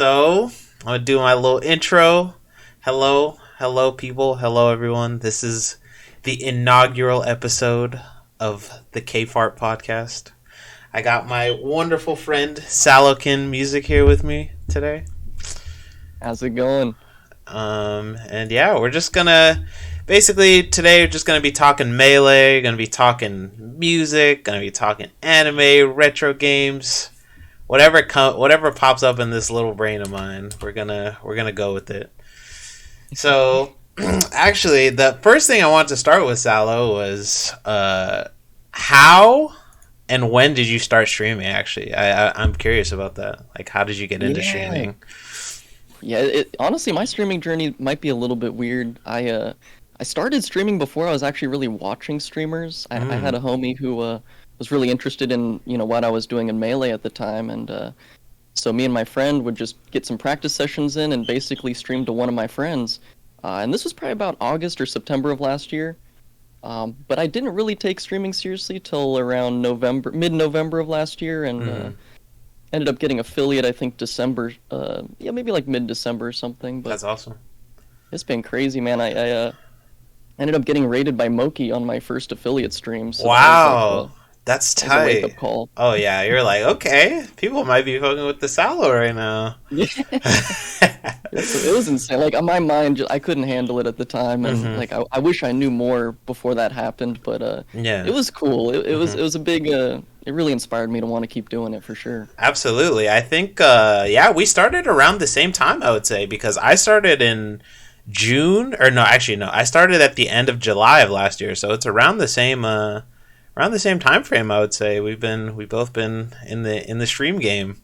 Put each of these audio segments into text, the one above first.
So, I'm gonna do my little intro. Hello, people. Hello, everyone. This is the inaugural episode of the KAYFART podcast. I got my wonderful friend Salohkinmusic here with me today. How's it going? And yeah, we're just gonna basically today we're just gonna be talking melee, gonna be talking music, gonna be talking anime, retro games, whatever pops up in this little brain of mine. We're gonna go with it. So, actually, the first thing I wanted to start with, Salo, was how and when did you start streaming? Actually, I'm curious about that. Like, how did you get into Yeah, streaming? yeah. Honestly, my streaming journey might be a little bit weird. I started streaming before I was actually really watching streamers. I Mm, had a homie who was really interested in what I was doing in Melee at the time, and so me and my friend would just get some practice sessions in and basically stream to one of my friends. And this was probably about August or September of last year. But I didn't really take streaming seriously till around mid-November of last year, and mm, ended up getting affiliate, I think December, yeah, maybe like mid-December or something. But that's awesome. it's been crazy, man. I ended up getting rated by Moki on my first affiliate stream, so Wow, that's that was a wake-up tight. call. Oh yeah, you're like, okay, people might be fucking with the Salo right now. Yeah, it was insane. Like on my mind, I couldn't handle it at the time, and Hmm. like I wish I knew more before that happened. But it Yeah. was cool. Hmm. It was a big. It really inspired me to want to keep doing it for sure. Absolutely. I think yeah, we started around the same time, I would say, because I started in June, or no, actually no, I started at the end of July of last year, so it's around the same time frame, I would say. We both been in the stream game.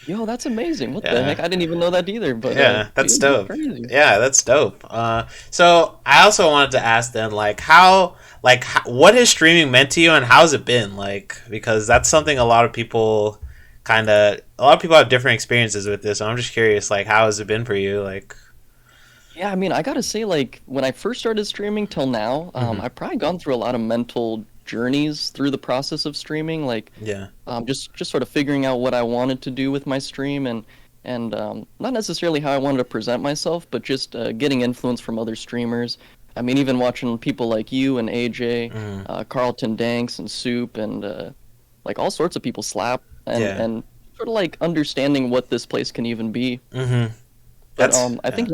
Yo, that's amazing. What the Yeah. heck? I didn't even know that either. But Yeah, that's dude, that's dope. crazy. Yeah, that's dope. So I also wanted to ask then, like, what has streaming meant to you, and how's it been? Like, because that's something a lot of people have different experiences with this. So I'm just curious, like, how has it been for you? Like, Yeah, I mean, I gotta say, like, when I first started streaming till now, hmm, I've probably gone through a lot of mental journeys through the process of streaming, like, yeah, just sort of figuring out what I wanted to do with my stream and not necessarily how I wanted to present myself, but just getting influence from other streamers. I mean, even watching people like you and AJ, mm, Carlton Danks and Soup and like all sorts of people slap yeah, and sort of like understanding what this place can even be. hmm, But I yeah, think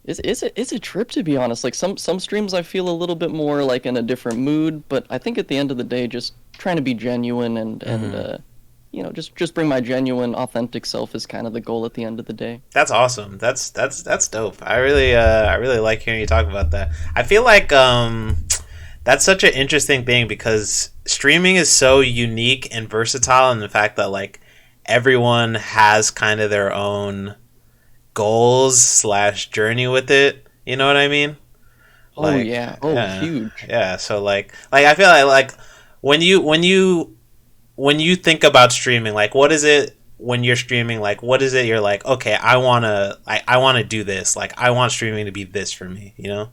it's a trip to be honest. Like some streams I feel a little bit more like in a different mood, but I think at the end of the day, just trying to be genuine and hmm. just bring my genuine, authentic self is kind of the goal at the end of the day. That's awesome. That's dope. I really like hearing you talk about that. I feel like that's such an interesting thing because streaming is so unique and versatile in the fact that like everyone has kind of their own goals slash journey with it. You know what I mean? Oh Like, yeah, oh yeah, huge. yeah. So like I feel like when you think about streaming, like what is it when you're streaming? Like what is it you're like? Okay, I wanna do this. Like I want streaming to be this for me. You know?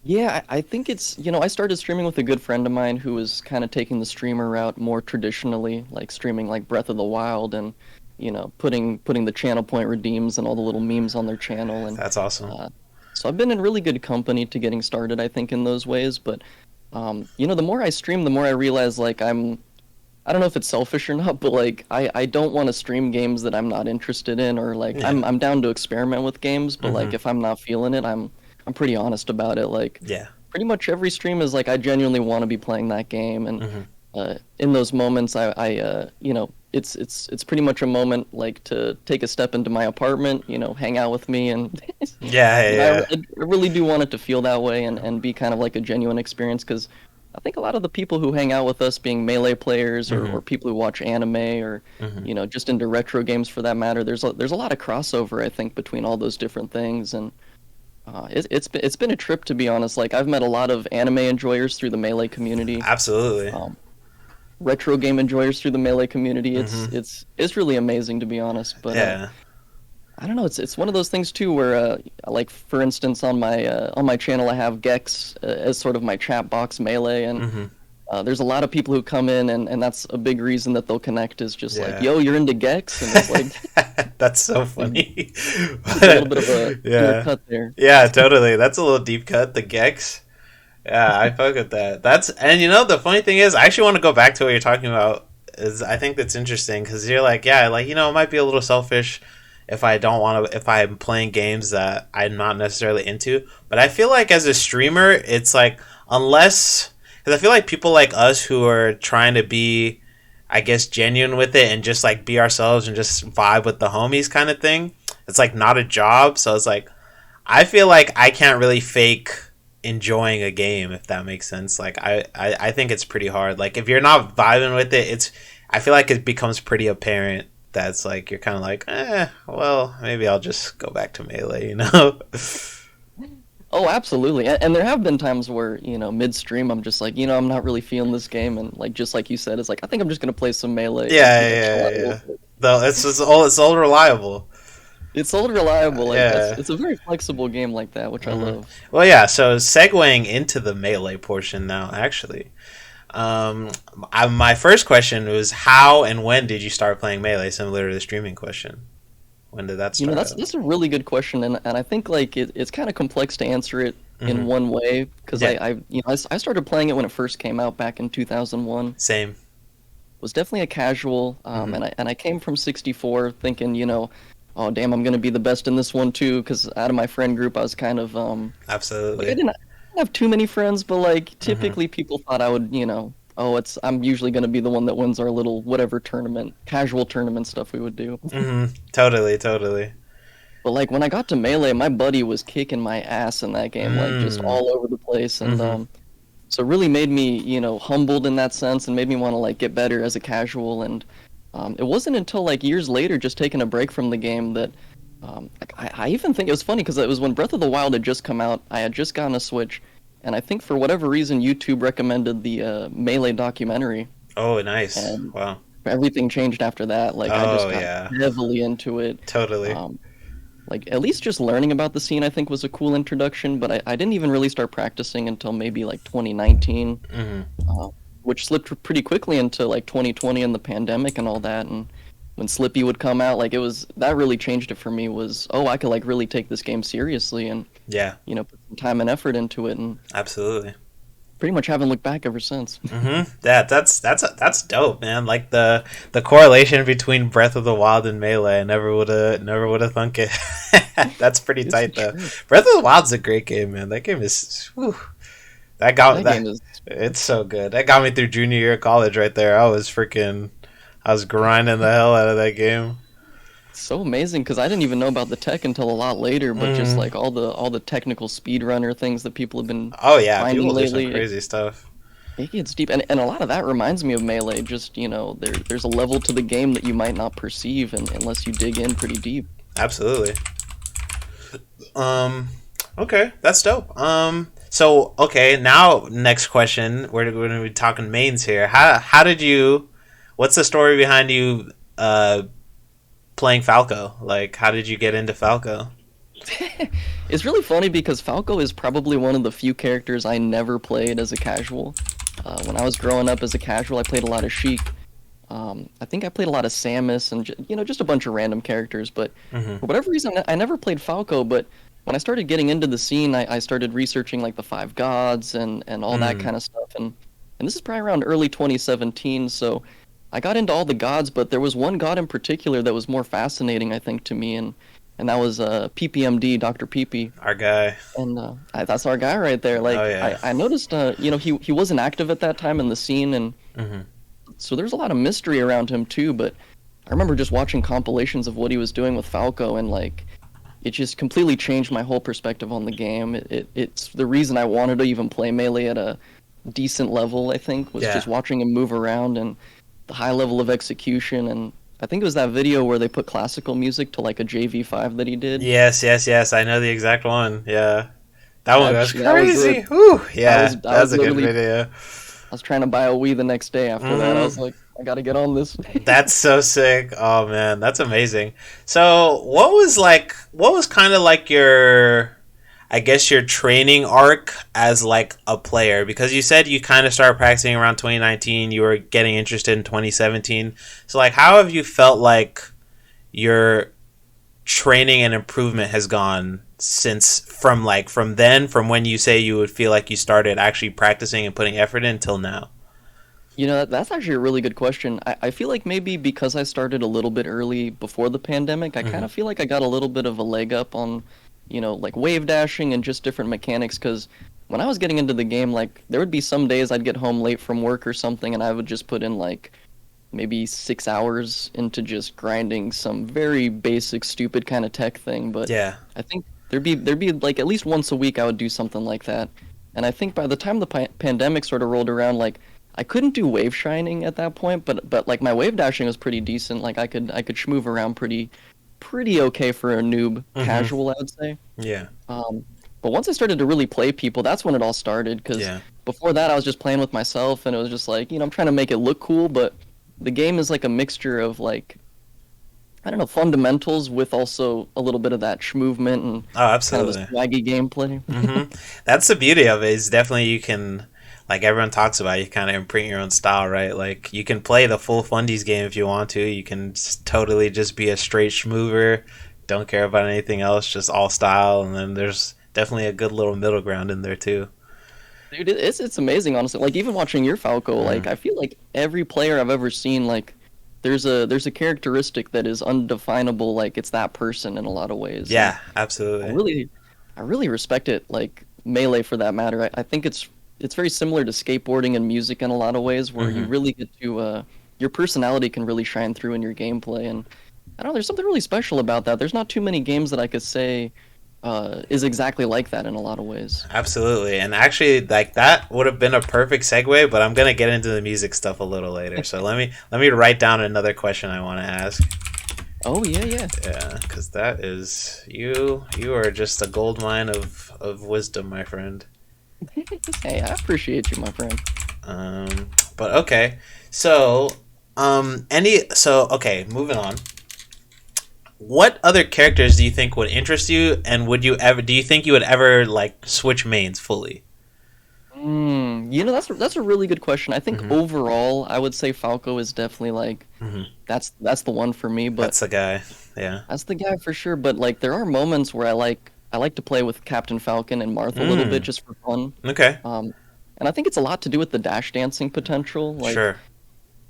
Yeah, I think it's, I started streaming with a good friend of mine who was kind of taking the streamer route more traditionally, like streaming like Breath of the Wild and, putting the channel point redeems and all the little memes on their channel and That's awesome. uh, so I've been in really good company to getting started, I think, in those ways. But the more I stream, the more I realize like I don't know if it's selfish or not, but like I don't want to stream games that I'm not interested in or like Yeah. I'm down to experiment with games, but like Hmm. if I'm not feeling it, I'm pretty honest about it. Like Yeah. pretty much every stream is like I genuinely want to be playing that game, and Hmm. in those moments, it's pretty much a moment like to take a step into my apartment, hang out with me, and Yeah. Yeah. I really do want it to feel that way and be kind of like a genuine experience because I think a lot of the people who hang out with us, being melee players Yeah. or people who watch anime or Hmm. just into retro games for that matter, there's a lot of crossover I think between all those different things, and it's been a trip to be honest. Like I've met a lot of anime enjoyers through the melee community, Absolutely. um, retro game enjoyers through the melee community. It's Hmm. it's it's really amazing to be honest. But Yeah. I don't know. It's one of those things too, where like for instance, on my channel, I have Gex as sort of my chat box melee, and Hmm. There's a lot of people who come in, and that's a big reason that they'll connect is just like, Yeah. yo, you're into Gex, and it's like That's so and funny. it's a little bit of a inner Yeah. cut there. Yeah, totally. That's a little deep cut, the Gex. Yeah, I fuck with that. That's and the funny thing is, I actually want to go back to what you're talking about. Is I think that's interesting because you're like, yeah, like it might be a little selfish if I don't want to if I'm playing games that I'm not necessarily into. But I feel like as a streamer, it's like unless because I feel like people like us who are trying to be, I guess, genuine with it and just like be ourselves and just vibe with the homies kind of thing. It's like not a job, so it's like I feel like I can't really fake enjoying a game if that makes sense. Like I think it's pretty hard. Like if you're not vibing with it, it's I feel like it becomes pretty apparent that's like you're kind of like, well, maybe I'll just go back to Melee. Oh, absolutely. And there have been times where, midstream, I'm just like, I'm not really feeling this game. And like, just like you said, it's like, I think I'm just going to play some Melee. Yeah. Though it's all reliable. It's all reliable. Like, Yeah. it's a very flexible game like that, which I love. Well, yeah. So segueing into the Melee portion now, actually, my first question was how and when did you start playing Melee? Similar to the streaming question. When did that start? That's a really good question, and I think like it's kind of complex to answer it in Mhm. one way because Yeah. I started playing it when it first came out back in 2001. Same. Was definitely a casual, and I came from 64 thinking, oh damn, I'm gonna be the best in this one too, because out of my friend group, I was kind of Absolutely. like, I didn't have too many friends, but like typically people thought I would, oh, I'm usually gonna be the one that wins our little whatever tournament, casual tournament stuff we would do. Totally. But like when I got to Melee, my buddy was kicking my ass in that game, like just all over the place, and so it really made me, humbled in that sense, and made me want to like get better as a casual. And it wasn't until like years later, just taking a break from the game, that like, I even think it was funny because it was when Breath of the Wild had just come out. I had just gotten a Switch, and I think for whatever reason, YouTube recommended the Melee documentary. Oh, nice. And Wow. everything changed after that. Like I just got heavily into it. Totally. Like at least just learning about the scene, I think was a cool introduction. But I didn't even really start practicing until maybe like 2019, which slipped pretty quickly into like 2020 and the pandemic and all that. And when Slippy would come out, like that really changed it for me. Was I could like really take this game seriously and Yeah. put some time and effort into it, and Absolutely. pretty much haven't looked back ever since. Yeah, that's dope, man. Like the correlation between Breath of the Wild and Melee, I never would have thunk it. That's pretty tight though. Breath of the Wild's a great game, man. That game is whew, that got That game is it's so good. That got me through junior year of college right there. I was grinding the hell out of that game. so amazing because I didn't even know about the tech until a lot later, but just like all the technical speedrunner things that people have been Oh yeah, finding people do lately, some crazy stuff. it gets deep, and a lot of that reminds me of Melee. Just there's a level to the game that you might not perceive unless you dig in pretty deep. Absolutely. Okay, that's dope. So okay, now next question. We're going to be talking mains here. How did you? What's the story behind you playing Falco? Like, how did you get into Falco? It's really funny because Falco is probably one of the few characters I never played as a casual. When I was growing up as a casual, I played a lot of Sheik. I think I played a lot of Samus and just a bunch of random characters. But for whatever reason, I never played Falco. But when I started getting into the scene, I started researching like the Five Gods and all that kind of stuff. And this is probably around early 2017. So I got into all the gods, but there was one god in particular that was more fascinating, I think, to me, and that was PPMD, Dr. PP. Our guy. And that's our guy right there. Like, Oh, yeah. I noticed, he wasn't active at that time in the scene, and so there's a lot of mystery around him too. But I remember just watching compilations of what he was doing with Falco, and like, it just completely changed my whole perspective on the game. It's the reason I wanted to even play Melee at a decent level, I think, was just watching him move around and the high level of execution. And I think it was that video where they put classical music to like a JV5 that he did. Yes. I know the exact one. Yeah, that one was That was crazy. it. Whew. Yeah, That that was a good literally- video. I was trying to buy a Wii the next day after that. I was like, I gotta get on this. That's so sick. Oh man, that's amazing. So, what was kind of like your I guess your training arc as like a player, because you said you kind of started practicing around 2019, you were getting interested in 2017. So like how have you felt like your training and improvement has gone since from when you say you would feel like you started actually practicing and putting effort in till now? That's actually a really good question. I feel like maybe because I started a little bit early before the pandemic, I kind Mhm. of feel like I got a little bit of a leg up on, like wave dashing and just different mechanics. Because when I was getting into the game, like there would be some days I'd get home late from work or something, and I would just put in like maybe 6 hours into just grinding some very basic, stupid kind of tech thing. But Yeah. I think there'd be like at least once a week I would do something like that. And I think by the time the pandemic sort of rolled around, like I couldn't do wave shining at that point, but like my wave dashing was pretty decent. Like I could schmoove around pretty okay for a noob, Mhm. casual, I would say. Yeah. Um, but once I started to really play people, that's when it all started. Because Yeah. before that, I was just playing with myself, and it was just like, I'm trying to make it look cool, but the game is like a mixture of like, I don't know, fundamentals with also a little bit of that schmovement and Oh, kind of the absolutely. swaggy gameplay. That's the beauty of it. Is definitely you can, like everyone talks about, you kind of imprint your own style, right? Like you can play the full fundies game if you want to. You can totally just be a straight schmoover, don't care about anything else, just all style. And then there's definitely a good little middle ground in there too. Dude, it's amazing, honestly. Like even watching your Falco, like Mm. I feel like every player I've ever seen, like there's a characteristic that is undefinable, like it's that person in a lot of ways. And Yeah, I absolutely. really I really respect it, like Melee for that matter. I think it's very similar to skateboarding and music in a lot of ways, where you Hmm. really get to your personality can really shine through in your gameplay. And I don't know, there's something really special about that. There's not too many games that I could say is exactly like that in a lot of ways. Absolutely. And actually, like that would have been a perfect segue, but I'm gonna get into the music stuff a little later. So let me write down another question I want to ask. Oh yeah, yeah. Yeah, because that is you. You are just a gold mine of wisdom, my friend. Hey, I appreciate you, my friend. But okay, so okay, moving on. What other characters do you think would interest you, and would you ever? Do you think you would ever like switch mains fully? That's a really good question. I think Hmm. overall, I would say Falco is definitely like Hmm. that's the one for me. But That's the guy. Yeah. that's the guy for sure. But like, there are moments where I like to play with Captain Falcon and Marth a little bit Mm. just for fun. Okay. Um, and I think it's a lot to do with the dash dancing potential. Like Sure.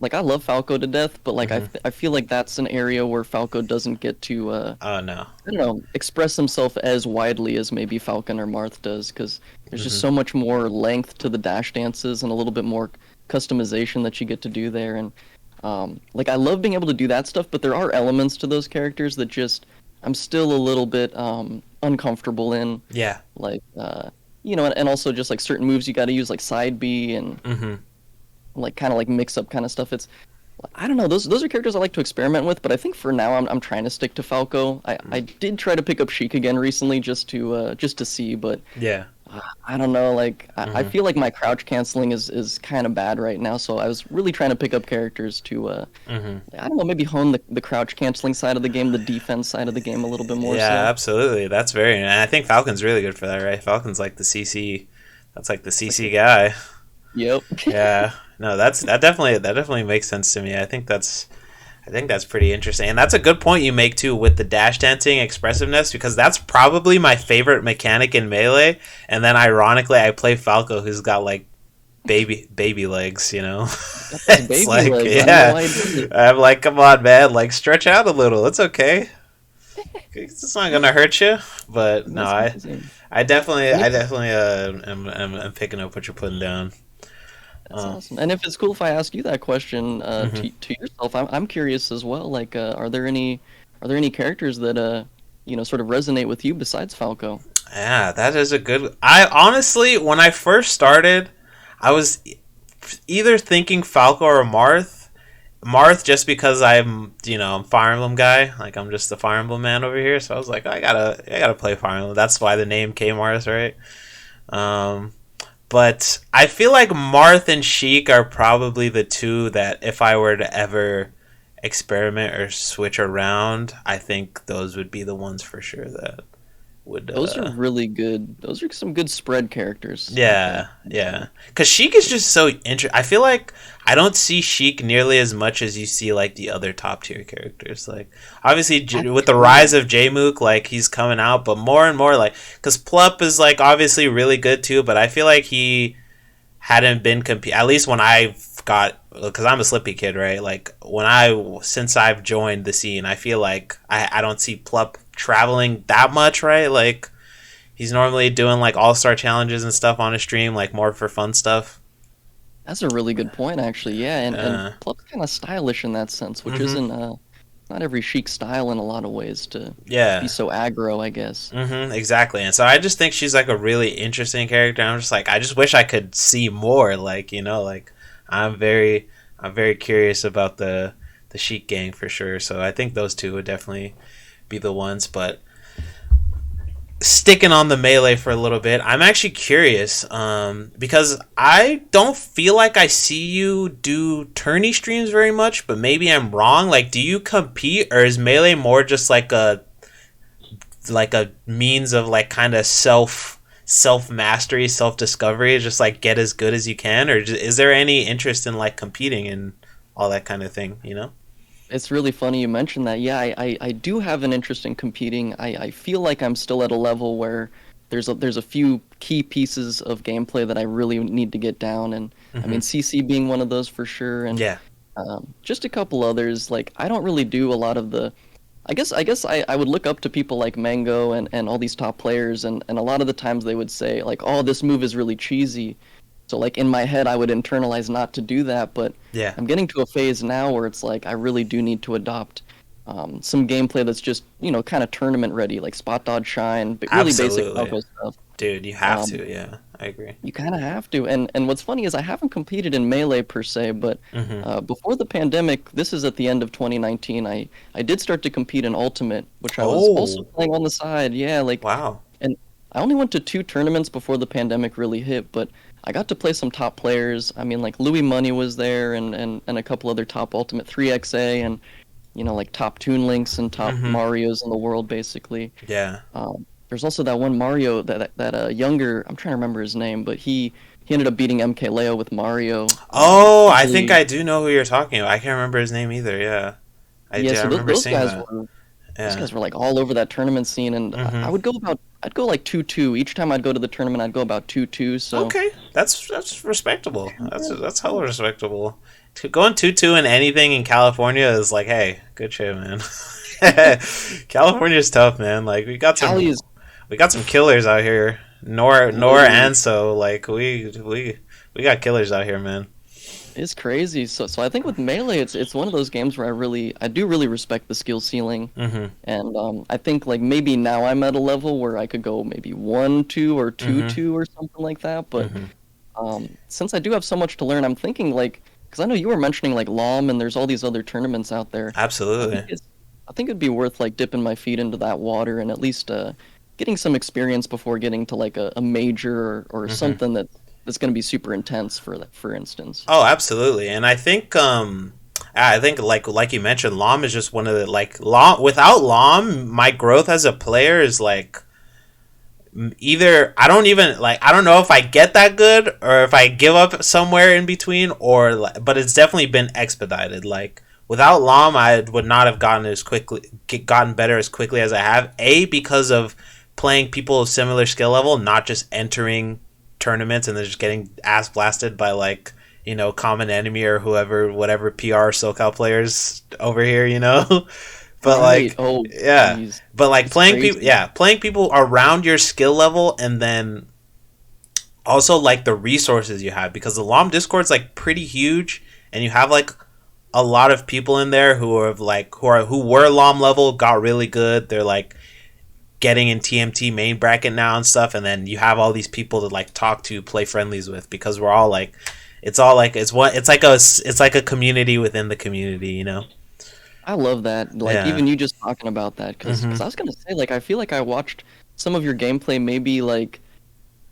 like I love Falco to death, but like Hmm. I feel like that's an area where Falco doesn't get to Oh no. I don't know, express himself as widely as maybe Falcon or Marth does, because there's just Hmm. so much more length to the dash dances and a little bit more customization that you get to do there. And like I love being able to do that stuff, but there are elements to those characters that just I'm still a little bit uncomfortable in, Yeah. like and also just like certain moves you got to use like side B and Hmm. like kind of like mix up kind of stuff. It's I don't know. Those are characters I like to experiment with, but I think for now I'm trying to stick to Falco. I did try to pick up Sheik again recently just to see, but Yeah. I don't know. Like I Hmm. feel like my crouch canceling is kind of bad right now, so I was really trying to pick up characters to Hmm. I don't know, maybe hone the crouch canceling side of the game, the defense side of the game a little bit more Yeah, so. absolutely. That's very. And I think Falcon's really good for that, right? Falcon's like the CC. That's like the It's like CC guy. yep. Yeah. No, that definitely makes sense to me. I think that's pretty interesting, and that's a good point you make too with the dash dancing expressiveness, because that's probably my favorite mechanic in Melee. And then ironically, I play Falco, who's got like baby legs. Got those It's baby like, legs. I don't know yeah, why he does it. I'm like, come on, man, like stretch out a little. It's okay. It's not gonna hurt you. But no, That's I amazing. I definitely And I if definitely am picking up what you're putting down. That's Uh, awesome. And if it's cool if I ask you that question mhm. to yourself, I'm curious as well. Like, are there any characters that sort of resonate with you besides Falco? Yeah, that is a good. I honestly, when I first started, I was either thinking Falco or Marth. Marth, just because I'm Fire Emblem guy. Like I'm just the Fire Emblem man over here. So I was like, I gotta play Fire Emblem. That's why the name K Marth, right? Um, but I feel like Marth and Sheik are probably the two that if I were to ever experiment or switch around, I think those would be the ones for sure that would Those are really good. Those are some good spread characters, I think. Yeah, yeah. Because Sheik is just so interesting. I feel like I don't see Sheik nearly as much as you see like the other top tier characters. Like obviously That's With the true. rise of Jmook, like he's coming out, but more and more like because Plup is like obviously really good too. But I feel like he hadn't been compete at least when I got because I'm a Slippy kid, right? Like when I since I've joined the scene, I feel like I don't see Plup traveling that much, right? Like he's normally doing like all star challenges and stuff on his stream, like more for fun stuff. That's a really good point, actually. Yeah, and Uh, Plup's kind of stylish in that sense, which mm-hmm. isn't not every chic style in a lot of ways to be Yeah. so aggro, I guess. Exactly. And so I just think she's like a really interesting character. I'm just like I just wish I could see more. Like like I'm very I'm very curious about the Sheik gang for sure. So I think those two would definitely be the ones. But sticking on the melee for a little bit, I'm actually curious because I don't feel like I see you do tourney streams very much, but maybe I'm wrong. Like, do you compete, or is melee more just like a means of like kind of self mastery, self discovery, just like get as good as you can, or is there any interest in like competing and all that kind of thing? You know? It's really funny you mentioned that. Yeah, I do have an interest in competing. I feel like I'm still at a level where there's a few key pieces of gameplay that I really need to get down, and I Mm-hmm. mean CC being one of those for sure, and Yeah. just a couple others. Like I don't really do a lot of the. I would look up to people like Mango and all these top players, and a lot of the times they would say like, "Oh, this move is really cheesy." So like in my head, I would internalize not to do that, but Yeah. I'm getting to a phase now where it's like I really do need to adopt some gameplay that's just kind of tournament ready, like spot dodge shine, but really basic Absolutely, algo stuff. dude. You have Um, to. Yeah, I agree. you kind of have to, and what's funny is I haven't competed in melee per se, but Mm-hmm. before the pandemic, this is at the end of 2019. I did start to compete in ultimate, which I was also Oh, playing on the side. Yeah, like wow. and I only went to two tournaments before the pandemic really hit, but I got to play some top players. I mean, like Louis Money was there, and a couple other top Ultimate 3XA, and like top Toon Links and top Mm-hmm. Mario's in the world, basically. Yeah. There's also that one Mario that younger. I'm trying to remember his name, but he ended up beating MKLeo with Mario. Oh, I think Really, I do know who you're talking about. I can't remember his name either. Yeah, I yeah. do. I So remember those seeing guys that. were those Yeah. guys were like all over that tournament scene, and I Mm-hmm. would go about I'd go like 2-2 each time I'd go to the tournament. I'd go about 2-2. So. Okay, that's respectable. That's hella respectable. Going 2-2 in anything in California is like, hey, good shit, man. California's tough, man. Like Cali is we got some killers out here. Nor literally and so like we got killers out here, man. It's crazy. So I think with Melee, it's one of those games where I do really respect the skill ceiling, Mm-hmm. and I think like maybe now I'm at a level where I could go maybe 1-2 or two Mm-hmm. two or something like that. But Mm-hmm. since I do have so much to learn, I'm thinking like because I know you were mentioning like LOM and there's all these other tournaments out there. I think Absolutely. it's I think it'd be worth like dipping my feet into that water and at least getting some experience before getting to like a major or Mm-hmm. something that's going to be super intense for instance. Oh, absolutely. And I think like you mentioned, LOM is just one of the like LOM without LOM, my growth as a player is like either I don't even like I don't know if I get that good or if I give up somewhere in between or but it's definitely been expedited. Like without LOM, I would not have gotten better as quickly as I have. A because of playing people of similar skill level, not just entering tournaments and then just getting ass blasted by like common enemy or whoever whatever PR SoCal players over here. But Right. like Oh, yeah, jeez. but like It's playing people, crazy. yeah, playing people around your skill level, and then also like the resources you have because the LOM Discord's like pretty huge, and you have like a lot of people in there who are like who were LOM level, got really good. They're like getting in TMT main bracket now and stuff, and then you have all these people to like talk to, play friendlies with because we're all like, it's all like it's like a community within the community. I love that. Like Yeah. even you just talking about that because Mm-hmm. I was gonna say like I feel like I watched some of your gameplay maybe like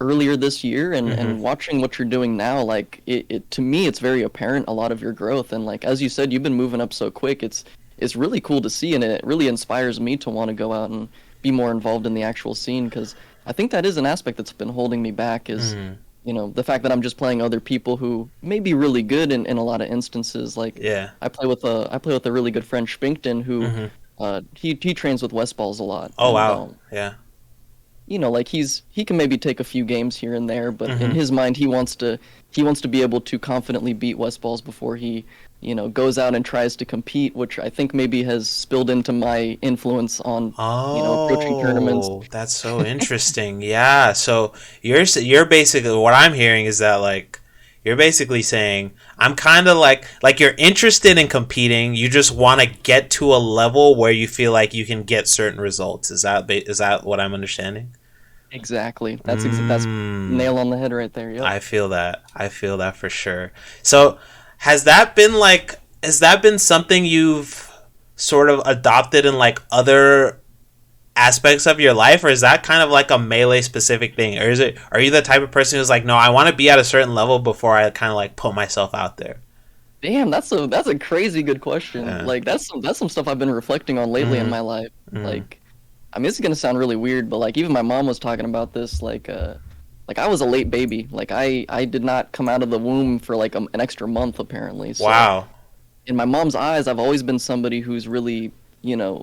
earlier this year Mm-hmm. and watching what you're doing now like it to me it's very apparent a lot of your growth and like as you said you've been moving up so quick it's really cool to see, and it really inspires me to want to go out and be more involved in the actual scene, because I think that is an aspect that's been holding me back is, Mhm. the fact that I'm just playing other people who may be really good in a lot of instances. Like Yeah. I play with a really good friend Spinkton who Mhm. he trains with West Balls a lot, Oh and wow. Yeah. like he can maybe take a few games here and there, but in Mhm. his mind he wants to be able to confidently beat West Balls before he goes out and tries to compete, which I think maybe has spilled into my influence on approaching tournaments. Oh, that's so interesting. Yeah. So you're basically what I'm hearing is that like you're basically saying I'm kind of like you're interested in competing. You just want to get to a level where you feel like you can get certain results. Is that what I'm understanding? Exactly. That's Mm. nail on the head right there. Yep. I feel that. I feel that for sure. So, has that been something you've sort of adopted in like other aspects of your life, or is that kind of like a melee specific thing, or are you the type of person who's like, no, I want to be at a certain level before I kind of like put myself out there? Damn, that's a crazy good question. Yeah. Like that's some stuff I've been reflecting on lately in Mm-hmm. my life. Mm-hmm. Like, I mean, this is gonna sound really weird, but like even my mom was talking about this. Like I was a late baby. Like I did not come out of the womb for like an extra month apparently. So Wow. in my mom's eyes, I've always been somebody who's really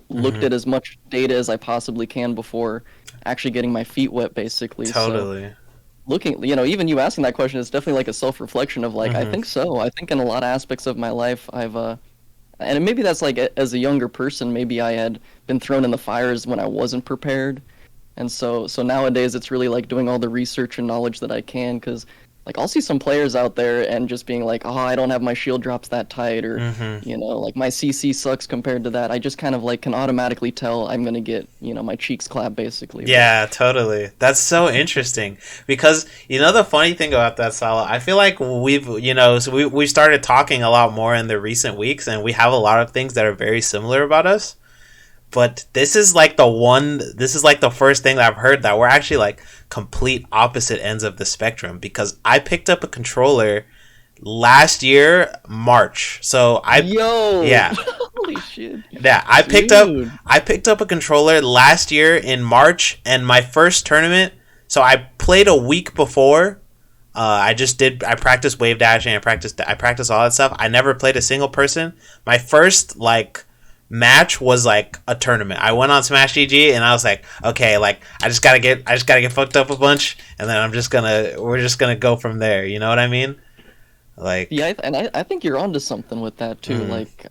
looked Mm-hmm. at as much data as I possibly can before actually getting my feet wet, basically. So Totally. looking, even you asking that question is definitely like a self-reflection of like, I Mm-hmm. think so. I think in a lot of aspects of my life, and maybe that's like as a younger person, maybe I had been thrown in the fires when I wasn't prepared. And so nowadays it's really like doing all the research and knowledge that I can, because like I'll see some players out there and just being like, oh, I don't have my shield drops that tight, or Mm-hmm. like my CC sucks compared to that. I just kind of like can automatically tell I'm gonna get my cheeks clapped basically. But Yeah, totally. That's so interesting because the funny thing about that, Salah, I feel like we've started talking a lot more in the recent weeks, and we have a lot of things that are very similar about us. But this is like the first thing that I've heard that we're actually like complete opposite ends of the spectrum, because I picked up a controller last year March. yo, Yeah, holy shit, yeah, dude. I picked up a controller last year in March, and my first tournament. So I played a week before. I practiced wave dashing. I practiced all that stuff. I never played a single person. My first like match was like a tournament. I went on Smash GG and I was like, okay, like I just gotta get fucked up a bunch, and then we're just gonna go from there. You know what I mean? Yeah, Like, I think you're onto something with that too. mm, Like,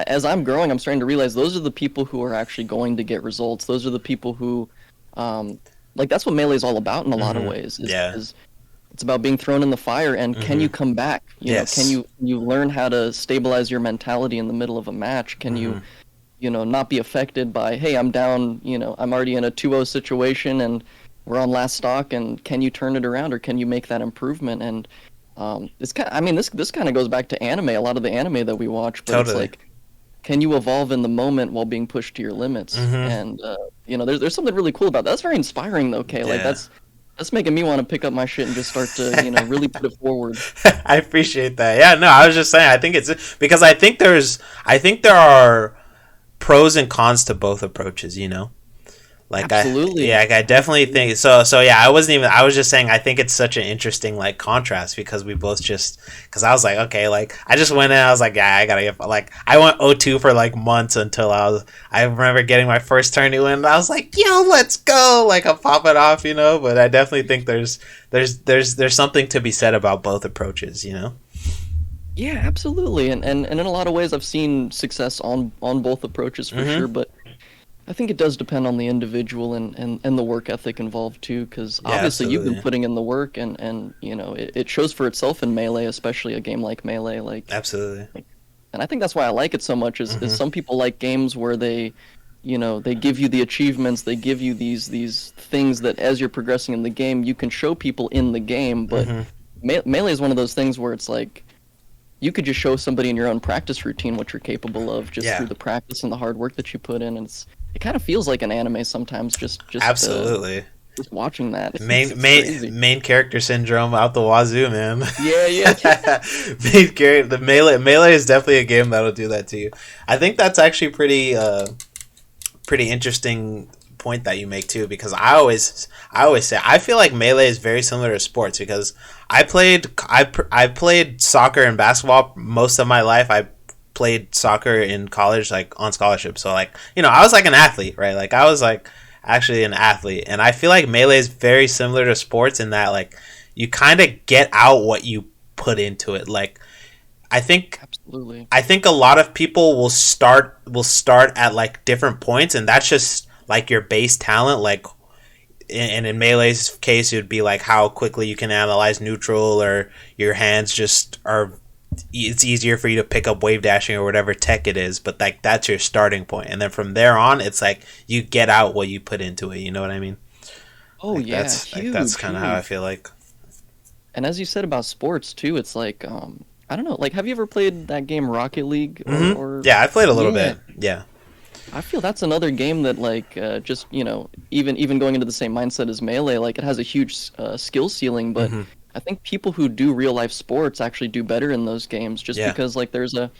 as I'm growing, I'm starting to realize those are the people who are actually going to get results. Those are the people who, like, that's what melee is all about in a lot of mm-hmm, ways. yeah, Is it's about being thrown in the fire and can mm-hmm, you come back? Can yes, you learn how to stabilize your mentality in the middle of a match? Can you mm-hmm, not be affected by, hey, I'm down, I'm already in a 2-0 situation and we're on last stock, and can you turn it around, or can you make that improvement? And it's kind I mean, this kind of goes back to anime, a lot of the anime that we watch, but it's totally, like, can you evolve in the moment while being pushed to your limits? mm-hmm, And there's something really cool about that. That's very inspiring though, Kay. Like yeah. that's making me want to pick up my shit and just start to, really put it forward. I appreciate that. Yeah, no, I was just saying. I think it's because I think there are pros and cons to both approaches. Absolutely. Yeah, like I definitely think so. So yeah, I wasn't even. I was just saying. I think it's such an interesting like contrast because we both just because I was like, okay, like I just went in. I was like, yeah, I gotta get like I went 0-2 for like months until I remember getting my first tourney win. And I was like, yo, let's go! Like I'm popping off. But I definitely think there's something to be said about both approaches. Yeah, absolutely. And in a lot of ways I've seen success on both approaches for Mm-hmm. sure, but I think it does depend on the individual and the work ethic involved too, because Yeah, obviously you've been absolutely, putting in the work, and it shows for itself in Melee, especially a game like Melee. absolutely. And I think that's why I like it so much. Is Mm-hmm. some people like games where they give you the achievements, they give you these things that as you're progressing in the game, you can show people in the game. But Mm-hmm. Melee is one of those things where it's like you could just show somebody in your own practice routine what you're capable of just Yeah, through the practice and the hard work that you put in. And it kind of feels like an anime sometimes. Just absolutely. just watching that. Main It's crazy. main character syndrome out the wazoo, man. Yeah, yeah. Main character, the melee is definitely a game that'll do that to you. I think that's actually pretty interesting point that you make too, because I always say I feel like melee is very similar to sports, because I played soccer and basketball most of my life. I played soccer in college, like on scholarship, so like, you know, I was like an athlete, right? Like I was like actually an athlete, and I feel like melee is very similar to sports in that like you kind of get out what you put into it. Like I think Absolutely. I think a lot of people will start at like different points, and that's just like your base talent. Like, and in Melee's case, it would be like how quickly you can analyze neutral, or your hands just are. It's easier for you to pick up wave dashing or whatever tech it is, but like that's your starting point, and then from there on, it's like you get out what you put into it. You know what I mean? Oh Like yeah, that's huge, kind of how I huge. feel like. And as you said about sports too, it's like I don't know, like have you ever played that game Rocket League or Yeah, I played a little yeah. bit. Yeah. I feel that's another game that like just, you know, even going into the same mindset as Melee, like it has a huge skill ceiling, but hmm I think people who do real life sports actually do better in those games just Yeah. because like there's a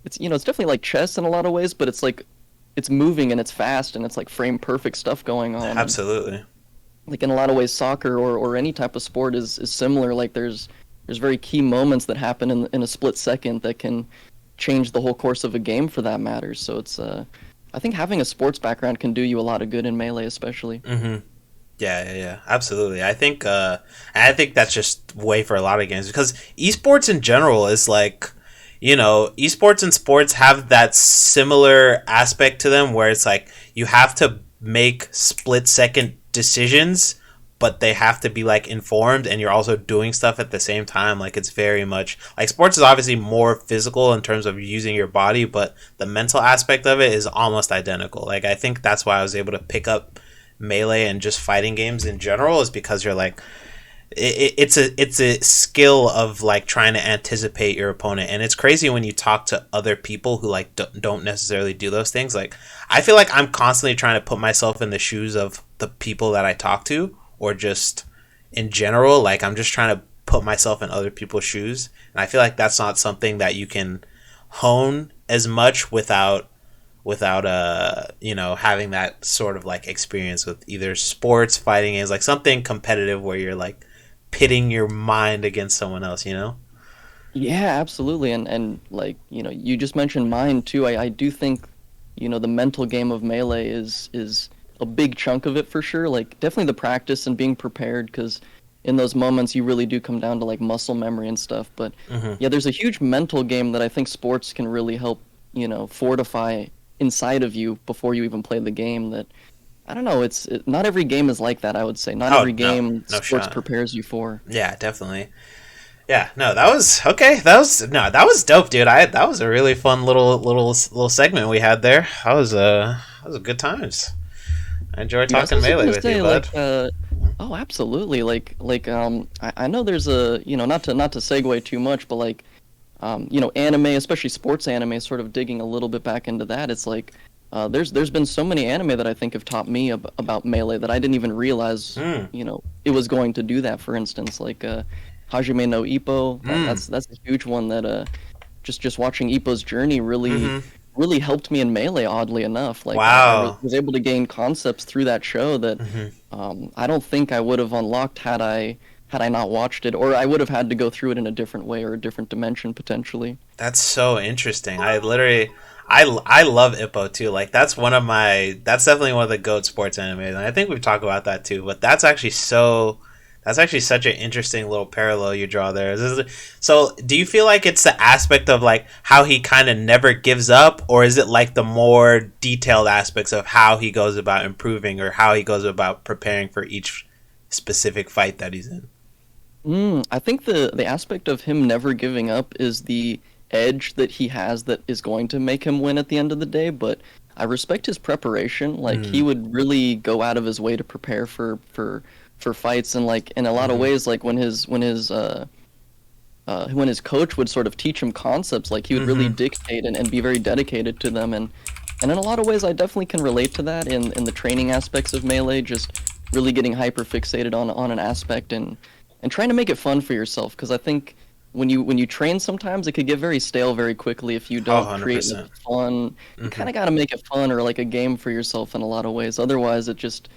it's you know, it's definitely like chess in a lot of ways, but it's like it's moving and it's fast and it's like frame perfect stuff going on. And Absolutely. like in a lot of ways soccer or any type of sport is similar. Like there's very key moments that happen in a split second that can change the whole course of a game for that matter. So it's I think having a sports background can do you a lot of good in Melee especially. hmm Yeah, yeah, yeah, absolutely. I think that's just way for a lot of games, because esports in general is like, you know, esports and sports have that similar aspect to them where it's like you have to make split second decisions, but they have to be like informed, and you're also doing stuff at the same time. Like it's very much like sports is obviously more physical in terms of using your body, but the mental aspect of it is almost identical. Like I think that's why I was able to pick up melee and just fighting games in general, is because you're like it's a skill of like trying to anticipate your opponent, and it's crazy when you talk to other people who like don't necessarily do those things. Like I feel like I'm constantly trying to put myself in the shoes of the people that I talk to, or just in general, like I'm just trying to put myself in other people's shoes, and I feel like that's not something that you can hone as much without you know, having that sort of like experience with either sports, fighting games, like something competitive where you're like pitting your mind against someone else, you know? Yeah, absolutely. And like, you know, you just mentioned mine too. I do think, you know, the mental game of Melee is a big chunk of it for sure. Like definitely the practice and being prepared because in those moments you really do come down to like muscle memory and stuff. But hmm yeah, there's a huge mental game that I think sports can really help, you know, fortify inside of you before you even play the game that I don't know, not every game is like that, I would say. Not Oh every no, game no sports shot. prepares you for. Yeah, definitely. Yeah, no, that was okay. That was dope, dude. That was a really fun little segment we had there. That was a good times. I enjoy Yeah, I was talking also melee gonna with you, say bud. oh, absolutely. I know there's a, you know, not to segue too much, but like you know, anime, especially sports anime, sort of digging a little bit back into that. It's like there's been so many anime that I think have taught me about melee that I didn't even realize, Mm, you know, it was going to do that. For instance, like Hajime no Ippo, mm, that's a huge one that just watching Ippo's journey really mm-hmm. really helped me in melee. Oddly enough, like Wow. was able to gain concepts through that show that hmm I don't think I would have unlocked had I not watched it, or I would have had to go through it in a different way or a different dimension potentially. That's so interesting. I love Ippo too. Like that's definitely one of the GOAT sports animes, and I think we've talked about that too. But that's actually such an interesting little parallel you draw there. So, do you feel like it's the aspect of like how he kind of never gives up, or is it like the more detailed aspects of how he goes about improving, or how he goes about preparing for each specific fight that he's in? I think the aspect of him never giving up is the edge that he has that is going to make him win at the end of the day, but I respect his preparation. Like he Mm. would really go out of his way to prepare for fights and like in a lot of hmm ways like when his coach would sort of teach him concepts, like he would really hmm dictate and be very dedicated to them and in a lot of ways I definitely can relate to that in the training aspects of melee just really getting hyper fixated on an aspect and trying to make it fun for yourself. Because I think when you train, sometimes it could get very stale very quickly if you Oh, don't create like 100%. fun. You kind of got to make it fun or like a game for yourself in a lot of ways. Otherwise, it just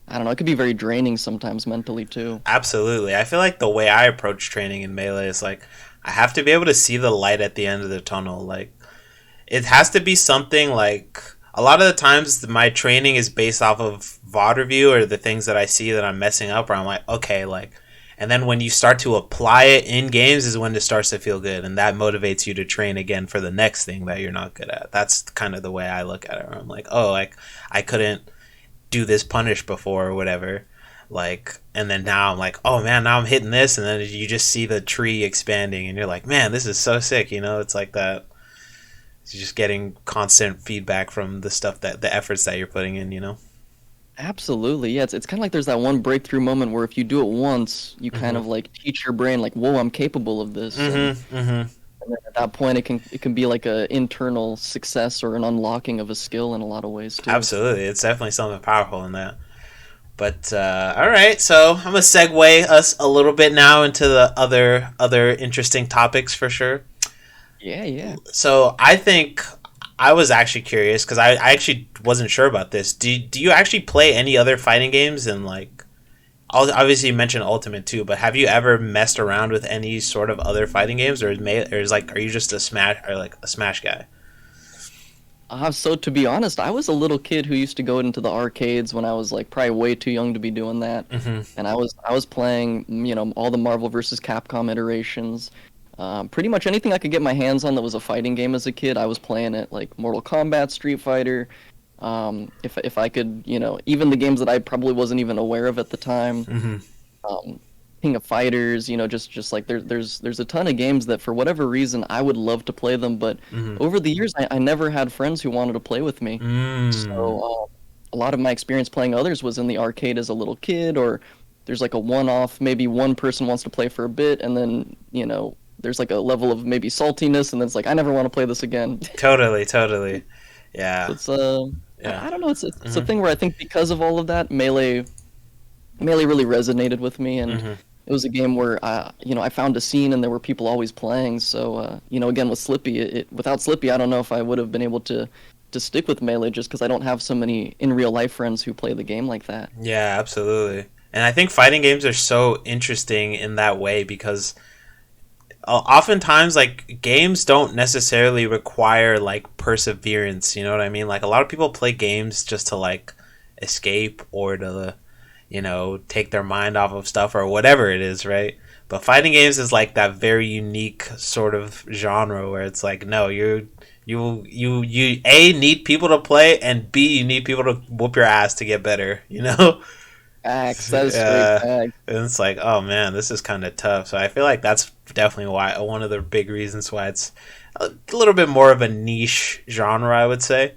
I don't know. It could be very draining sometimes mentally too. Absolutely. I feel like the way I approach training in Melee is like I have to be able to see the light at the end of the tunnel. Like it has to be something like a lot of the times my training is based off of VOD review or the things that I see that I'm messing up, or I'm like, okay, like, and then when you start to apply it in games is when it starts to feel good, and that motivates you to train again for the next thing that you're not good at. That's kind of the way I look at it. Where I'm like, oh, like I couldn't do this punish before or whatever, like, and then now I'm like, oh man, now I'm hitting this, and then you just see the tree expanding, and you're like, man, this is so sick. You know, it's like that. You're just getting constant feedback from the stuff that the efforts that you're putting in, you know. Absolutely, yeah. It's kind of like there's that one breakthrough moment where if you do it once, you kind Mhm. of like teach your brain like, whoa, I'm capable of this, Mhm. Mhm. and then at that point it can be like a internal success or an unlocking of a skill in a lot of ways too. Absolutely, it's definitely something powerful in that. But all right, so I'm gonna segue us a little bit now into the other interesting topics for sure. Yeah, yeah. So I think I was actually curious because I actually wasn't sure about this. Do you actually play any other fighting games? And like, obviously you mentioned Ultimate too, but have you ever messed around with any sort of other fighting games, or is like, are you just a Smash guy? So to be honest, I was a little kid who used to go into the arcades when I was like probably way too young to be doing that, Hmm. and I was playing all the Marvel versus Capcom iterations. Pretty much anything I could get my hands on that was a fighting game as a kid, I was playing it, like Mortal Kombat, Street Fighter. If I could, even the games that I probably wasn't even aware of at the time. Hmm. Um, King of Fighters, just like there's a ton of games that for whatever reason I would love to play them, but Hmm. over the years I never had friends who wanted to play with me. Mm. So a lot of my experience playing others was in the arcade as a little kid, or there's like a one-off, maybe one person wants to play for a bit, and then there's like a level of maybe saltiness, and then it's like I never want to play this again. Totally, totally. Yeah, So it's yeah. I don't know, it's a Hmm. thing where I think because of all of that, Melee really resonated with me, and Hmm. it was a game where I found a scene and there were people always playing. So again with Slippy, without Slippy, I don't know if I would have been able to stick with Melee just because I don't have so many in real life friends who play the game like that. Yeah, absolutely. And I think fighting games are so interesting in that way because oftentimes like games don't necessarily require like perseverance, you know what I mean? Like a lot of people play games just to like escape or to take their mind off of stuff or whatever it is, right? But fighting games is like that very unique sort of genre where it's like no, you a need people to play, and b you need people to whoop your ass to get better, you know. Facts, that is straight Yeah, facts. and it's like, oh man, this is kind of tough. So I feel like that's definitely why one of the big reasons why it's a little bit more of a niche genre, I would say.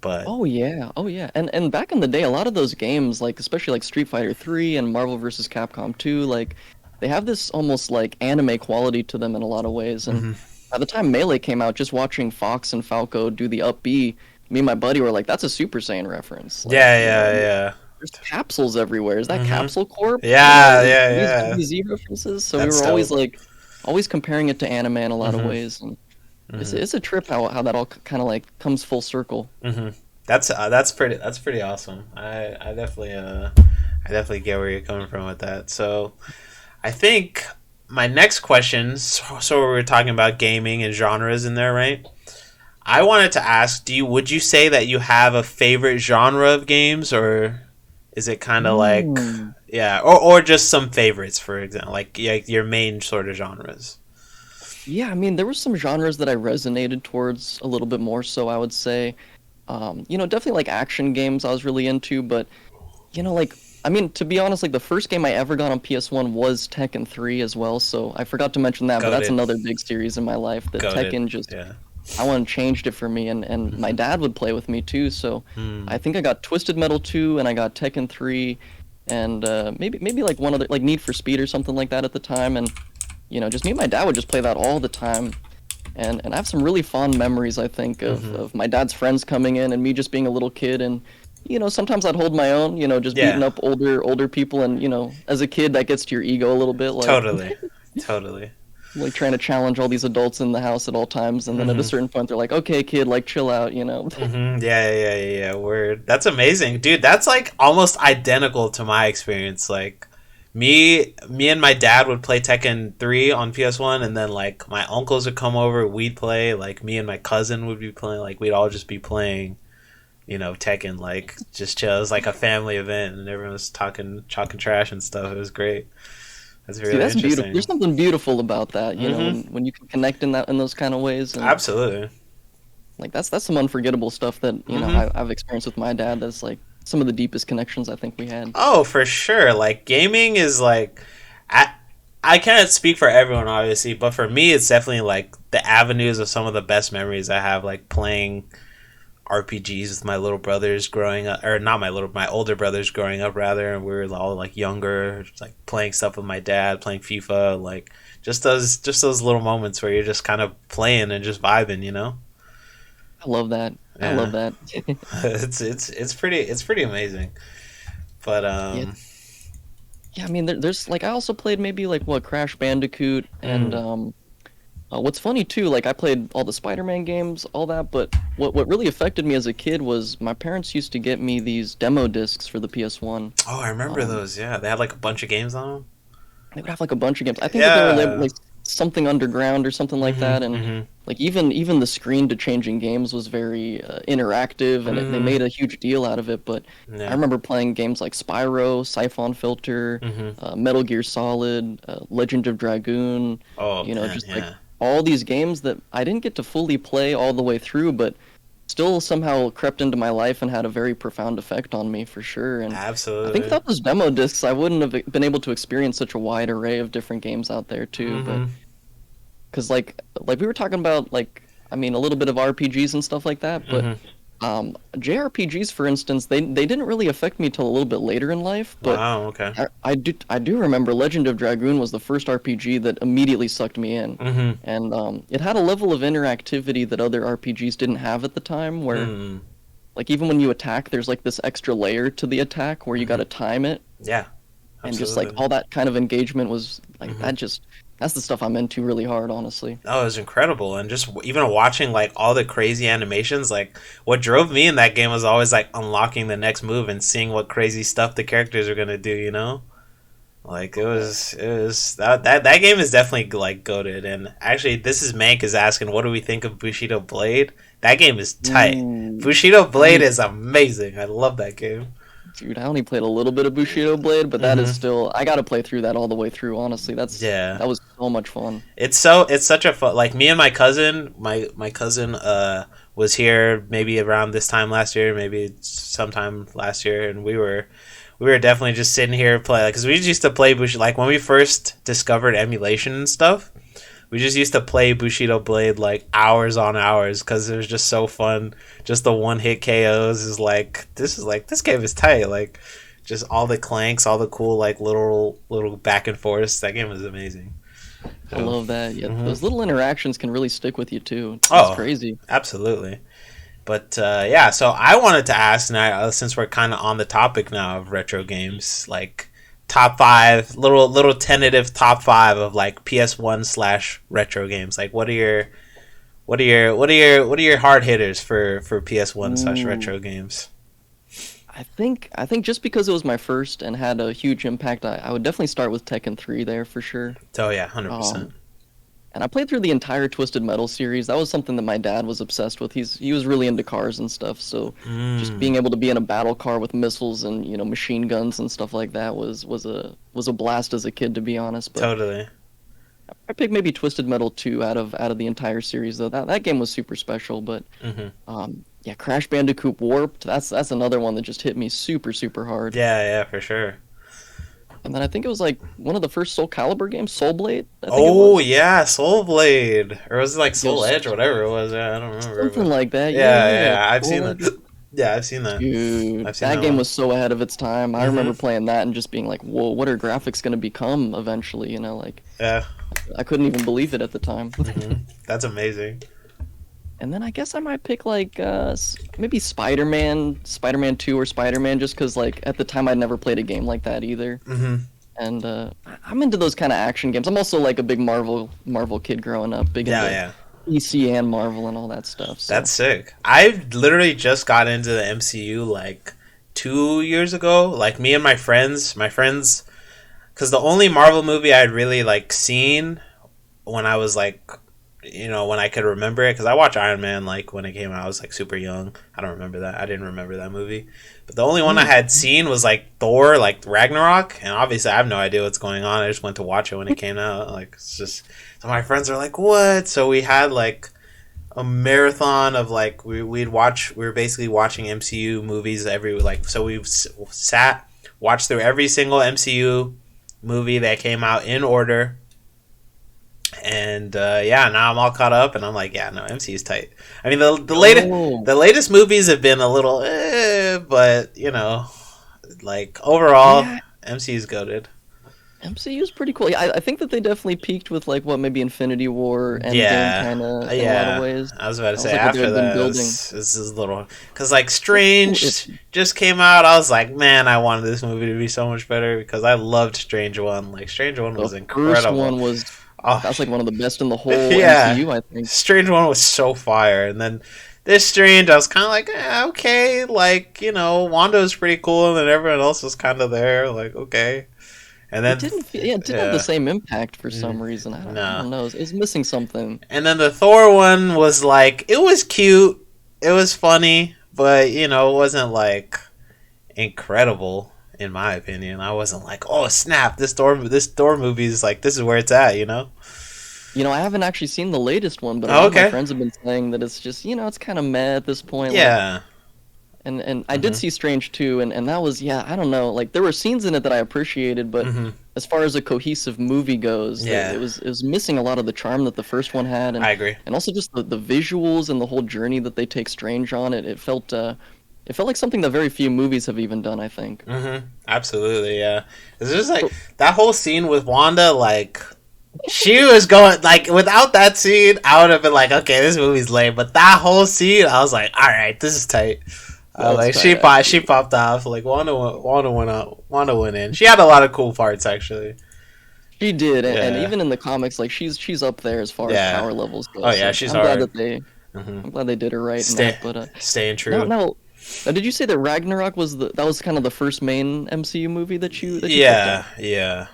But Oh yeah, oh yeah. And back in the day, a lot of those games, like especially like Street Fighter 3 and Marvel vs. Capcom 2, like they have this almost like anime quality to them in a lot of ways. And mhm. by the time Melee came out, just watching Fox and Falco do the up B, me and my buddy were like, that's a Super Saiyan reference. Like, Yeah, yeah, yeah. there's capsules everywhere. Is that Hmm. Capsule Corp? Yeah, yeah, These yeah. DBZ references. So we That's were always dope. like always comparing it to anime in a lot of Hmm. ways. And it's Hmm. it's a trip how that all kind of like comes full circle. Hmm. That's pretty awesome. I definitely get where you're coming from with that. So I think my next question. So we were talking about gaming and genres in there, right? I wanted to ask, would you say that you have a favorite genre of games, or is it kind of like, Mm. yeah, or just some favorites, for example, like your main sort of genres? Yeah, I mean, there were some genres that I resonated towards a little bit more so, I would say. Definitely like action games I was really into, but like I mean, to be honest, like the first game I ever got on PS1 was Tekken 3 as well, so I forgot to mention that, but that's Goated, another big series in my life that goated, Tekken just yeah. I want changed it for me, and my Hmm. dad would play with me too, so Hmm. I think I got Twisted Metal 2 and I got Tekken 3 and maybe like one other like Need for Speed or something like that at the time, and just me and my dad would just play that all the time. And I have some really fond memories, I think, of, Hmm. of my dad's friends coming in and me just being a little kid and sometimes I'd hold my own, just beating Yeah, up older people, and as a kid that gets to your ego a little bit, like totally, totally. like trying to challenge all these adults in the house at all times, and then at a Hmm. certain point they're like, "Okay, kid, like chill out." Hmm. Yeah, yeah, yeah, yeah. Word. That's amazing, dude. That's like almost identical to my experience. Like me and my dad would play Tekken 3 on PS1, and then like my uncles would come over. We'd play. Like me and my cousin would be playing. Like we'd all just be playing. Tekken. Like just chill. It was like a family event, and everyone was talking trash and stuff. It was great. That's See, really that's beautiful. There's interesting. something beautiful about that, Hmm. when you can connect in those kind of ways, and Absolutely. like that's some unforgettable stuff that Hmm. I've experienced with my dad. That's like some of the deepest connections I think we had. Oh, for sure. Like gaming is like I I can't speak for everyone obviously, but for me it's definitely like the avenues of some of the best memories I have like playing RPGs with my little brothers growing up, or not my older brothers growing up rather, and we were all like younger, just, like playing stuff with my dad, playing FIFA, like just those little moments where you're just kind of playing and just vibing. I love that. I love Yeah. that. It's pretty amazing. But Yeah, yeah. I mean, there's like I also played maybe like what Crash Bandicoot, and mm, what's funny too, like I played all the Spider-Man games, all that, but what really affected me as a kid was my parents used to get me these demo discs for the PS1. oh, I remember Um, those. Yeah, they had like a bunch of games on them. they would have like a bunch of games. I think that they were labeled Yeah. like something underground or something like Mhm. that, and Mhm. like even the screen to changing games was very interactive, and they Mhm. made a huge deal out of it. But I Yeah. remember playing games like Spyro, Siphon Filter, Mhm. Metal Gear Solid, Legend of Dragoon, Oh man, just like yeah. all these games that I didn't get to fully play all the way through, but still somehow crept into my life and had a very profound effect on me for sure. And I think Absolutely. without those demo discs, I wouldn't have been able to experience such a wide array of different games out there too. But Mhm. because like we were talking about, like I mean a little bit of RPGs and stuff like that, but Mhm. JRPGs for instance, they didn't really affect me till a little bit later in life, but Wow. Okay. I do remember Legend of Dragoon was the first RPG that immediately sucked me in, Mhm. and it had a level of interactivity that other RPGs didn't have at the time, where Mm. like even when you attack, there's like this extra layer to the attack where you got Mhm. to time it, Yeah. and just like Absolutely. all that kind of engagement was like Mhm. that's the stuff I'm into really hard, honestly. Oh, it was incredible, and just even watching like all the crazy animations, like what drove me in that game was always like unlocking the next move and seeing what crazy stuff the characters are gonna do. Like it was that game is definitely like goated. And actually, this is Mank is asking, what do we think of Bushido Blade? That game is tight. Ooh, Bushido I Blade only is amazing. I love that game. dude, I only played a little bit of Bushido Blade, but that is Hmm. still I gotta play through that all the way through. Honestly, Yeah, that was so much fun. it's such a fun. Like me and my cousin, my cousin was here maybe around this time last year, maybe sometime last year, and we were definitely just sitting here play like because we used to play Bushido like when we first discovered emulation and stuff. We just used to play Bushido Blade like hours on hours because it was just so fun. Just the one hit KOs is like this game is tight. Like just all the clanks, all the cool like little back and forths. That game was amazing. I So, love that. Yeah, hmm. those little interactions can really stick with you too. It's Oh, crazy. absolutely. But yeah, so I wanted to ask now, since we're kind of on the topic now of retro games, like top five, little tentative top five of like PS1 / retro games. Like, what are your hard hitters for PS1 / Ooh. retro games? I think just because it was my first and had a huge impact, I would definitely start with Tekken 3 there for sure. Oh yeah, 100%. Um, and I played through the entire Twisted Metal series. That was something that my dad was obsessed with. He was really into cars and stuff, so just being Mm, able to be in a battle car with missiles and machine guns and stuff like that was a blast as a kid, to be honest. But totally. I picked maybe Twisted Metal 2 out of the entire series though. That game was super special, but Hmm. yeah, Crash Bandicoot Warped. That's another one that just hit me super super hard. Yeah, yeah, for sure. And then I think it was like one of the first Soul Calibur games, Soul Blade. I think it Oh was. yeah, Soul Blade, or was it like It Soul was Edge or whatever it was? Yeah, I don't remember, something but like that. Yeah, yeah, yeah. yeah, I've seen Soul that. Edge. Yeah, I've seen that. Dude, I've seen that that game one. was so ahead of its time. I remember Hmm. playing that and just being like, "Whoa, what are graphics going to become eventually?" Like Yeah. I couldn't even believe it at the time. Hmm. That's amazing. And then I guess I might pick like maybe Spider-Man 2 or Spider-Man, just because like at the time I'd never played a game like that either. Mm-hmm. And I'm into those kind of action games. I'm also like a big Marvel kid growing up, big Yeah, into yeah. DC and Marvel and all that stuff. So. That's sick. I literally just got into the MCU like 2 years ago. Like me and my friends, because the only Marvel movie I'd really like seen when I was like, when I could remember it, because I watched Iron Man like when it came out. I was like super young. I don't remember that. I didn't remember that movie. But the only one I had seen was like Thor, like Ragnarok, and obviously I have no idea what's going on. I just went to watch it when it came out. Like it's just, so my friends are like, "What?" So we had like a marathon of like we were basically watching MCU movies every like, so we watched through every single MCU movie that came out in order. And yeah, now I'm all caught up, and I'm like, yeah, no, MCU's tight. I mean, the latest movies have been a little, but like overall, Yeah, MCU's goated. MCU is pretty cool. Yeah, I think that they definitely peaked with like what maybe Infinity War, Endgame, Yeah, kind of in a lot yeah. of ways. I was about to I was say like what they after had been that, building. this is a little because like Cool. Strange just came out. I was like, man, I wanted this movie to be so much better because I loved Strange One. Like Strange One The was first incredible. one was Oh, that's like one of the best in the whole yeah. MCU, I think. Strange One was so fire, and then this Strange, I was kind of like, okay, like Wanda was pretty cool, and then everyone else was kind of there, like okay, and then It didn't have the same impact for some reason. I no, don't know. It's missing something. and then the Thor one was like, it was cute, it was funny, but it wasn't like incredible in my opinion. I wasn't like, oh snap, this Thor movie is like, this is where it's at. I haven't actually seen the latest one, but a Oh, lot of my okay. friends have been saying that it's just, it's kind of meh at this point. Like, Yeah. and I did see Strange too, and that was, yeah, I don't know. Like, there were scenes in it that I appreciated, but as far as a cohesive movie goes, Yeah. it was missing a lot of the charm that the first one had. And, I agree. And also just the visuals and the whole journey that they take Strange on. It felt like something that very few movies have even done, I think. Absolutely, yeah. It's just like that whole scene with Wanda, like she was going like without that scene, I would have been like, okay, this movie's lame. But that whole scene, I was like, all right, this is tight. Like she popped off. Like Wanda went out. Wanda went in. She had a lot of cool parts actually. She did, Yeah. and even in the comics, like she's up there as far as power levels go. Oh yeah, so she's I'm hard. glad that I'm glad they did her right in that. But staying true. now, did you say that Ragnarok was that was kind of the first main MCU movie that you Yeah, picked up? yeah.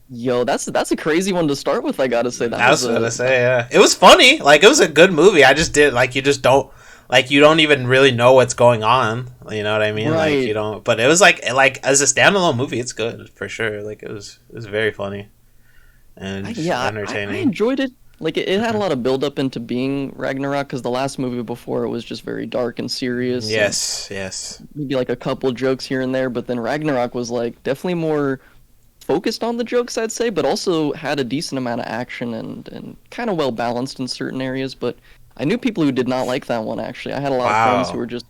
Yo, that's a crazy one to start with. I gotta say I was gonna say, yeah, it was funny. Like it was a good movie. I just did like you don't even really know what's going on. You know what I mean? Right. Like you don't. But it was like as a standalone movie, it's good for sure. Like it was very funny and entertaining. I enjoyed it. Like it had a lot of build up into being Ragnarok because the last movie before it was just very dark and serious. Yes, yes. Maybe like a couple jokes here and there, but then Ragnarok was like definitely more focused on the jokes, I'd say, but also had a decent amount of action and kind of well balanced in certain areas. But I knew people who did not like that one, actually. I had a lot of friends who were just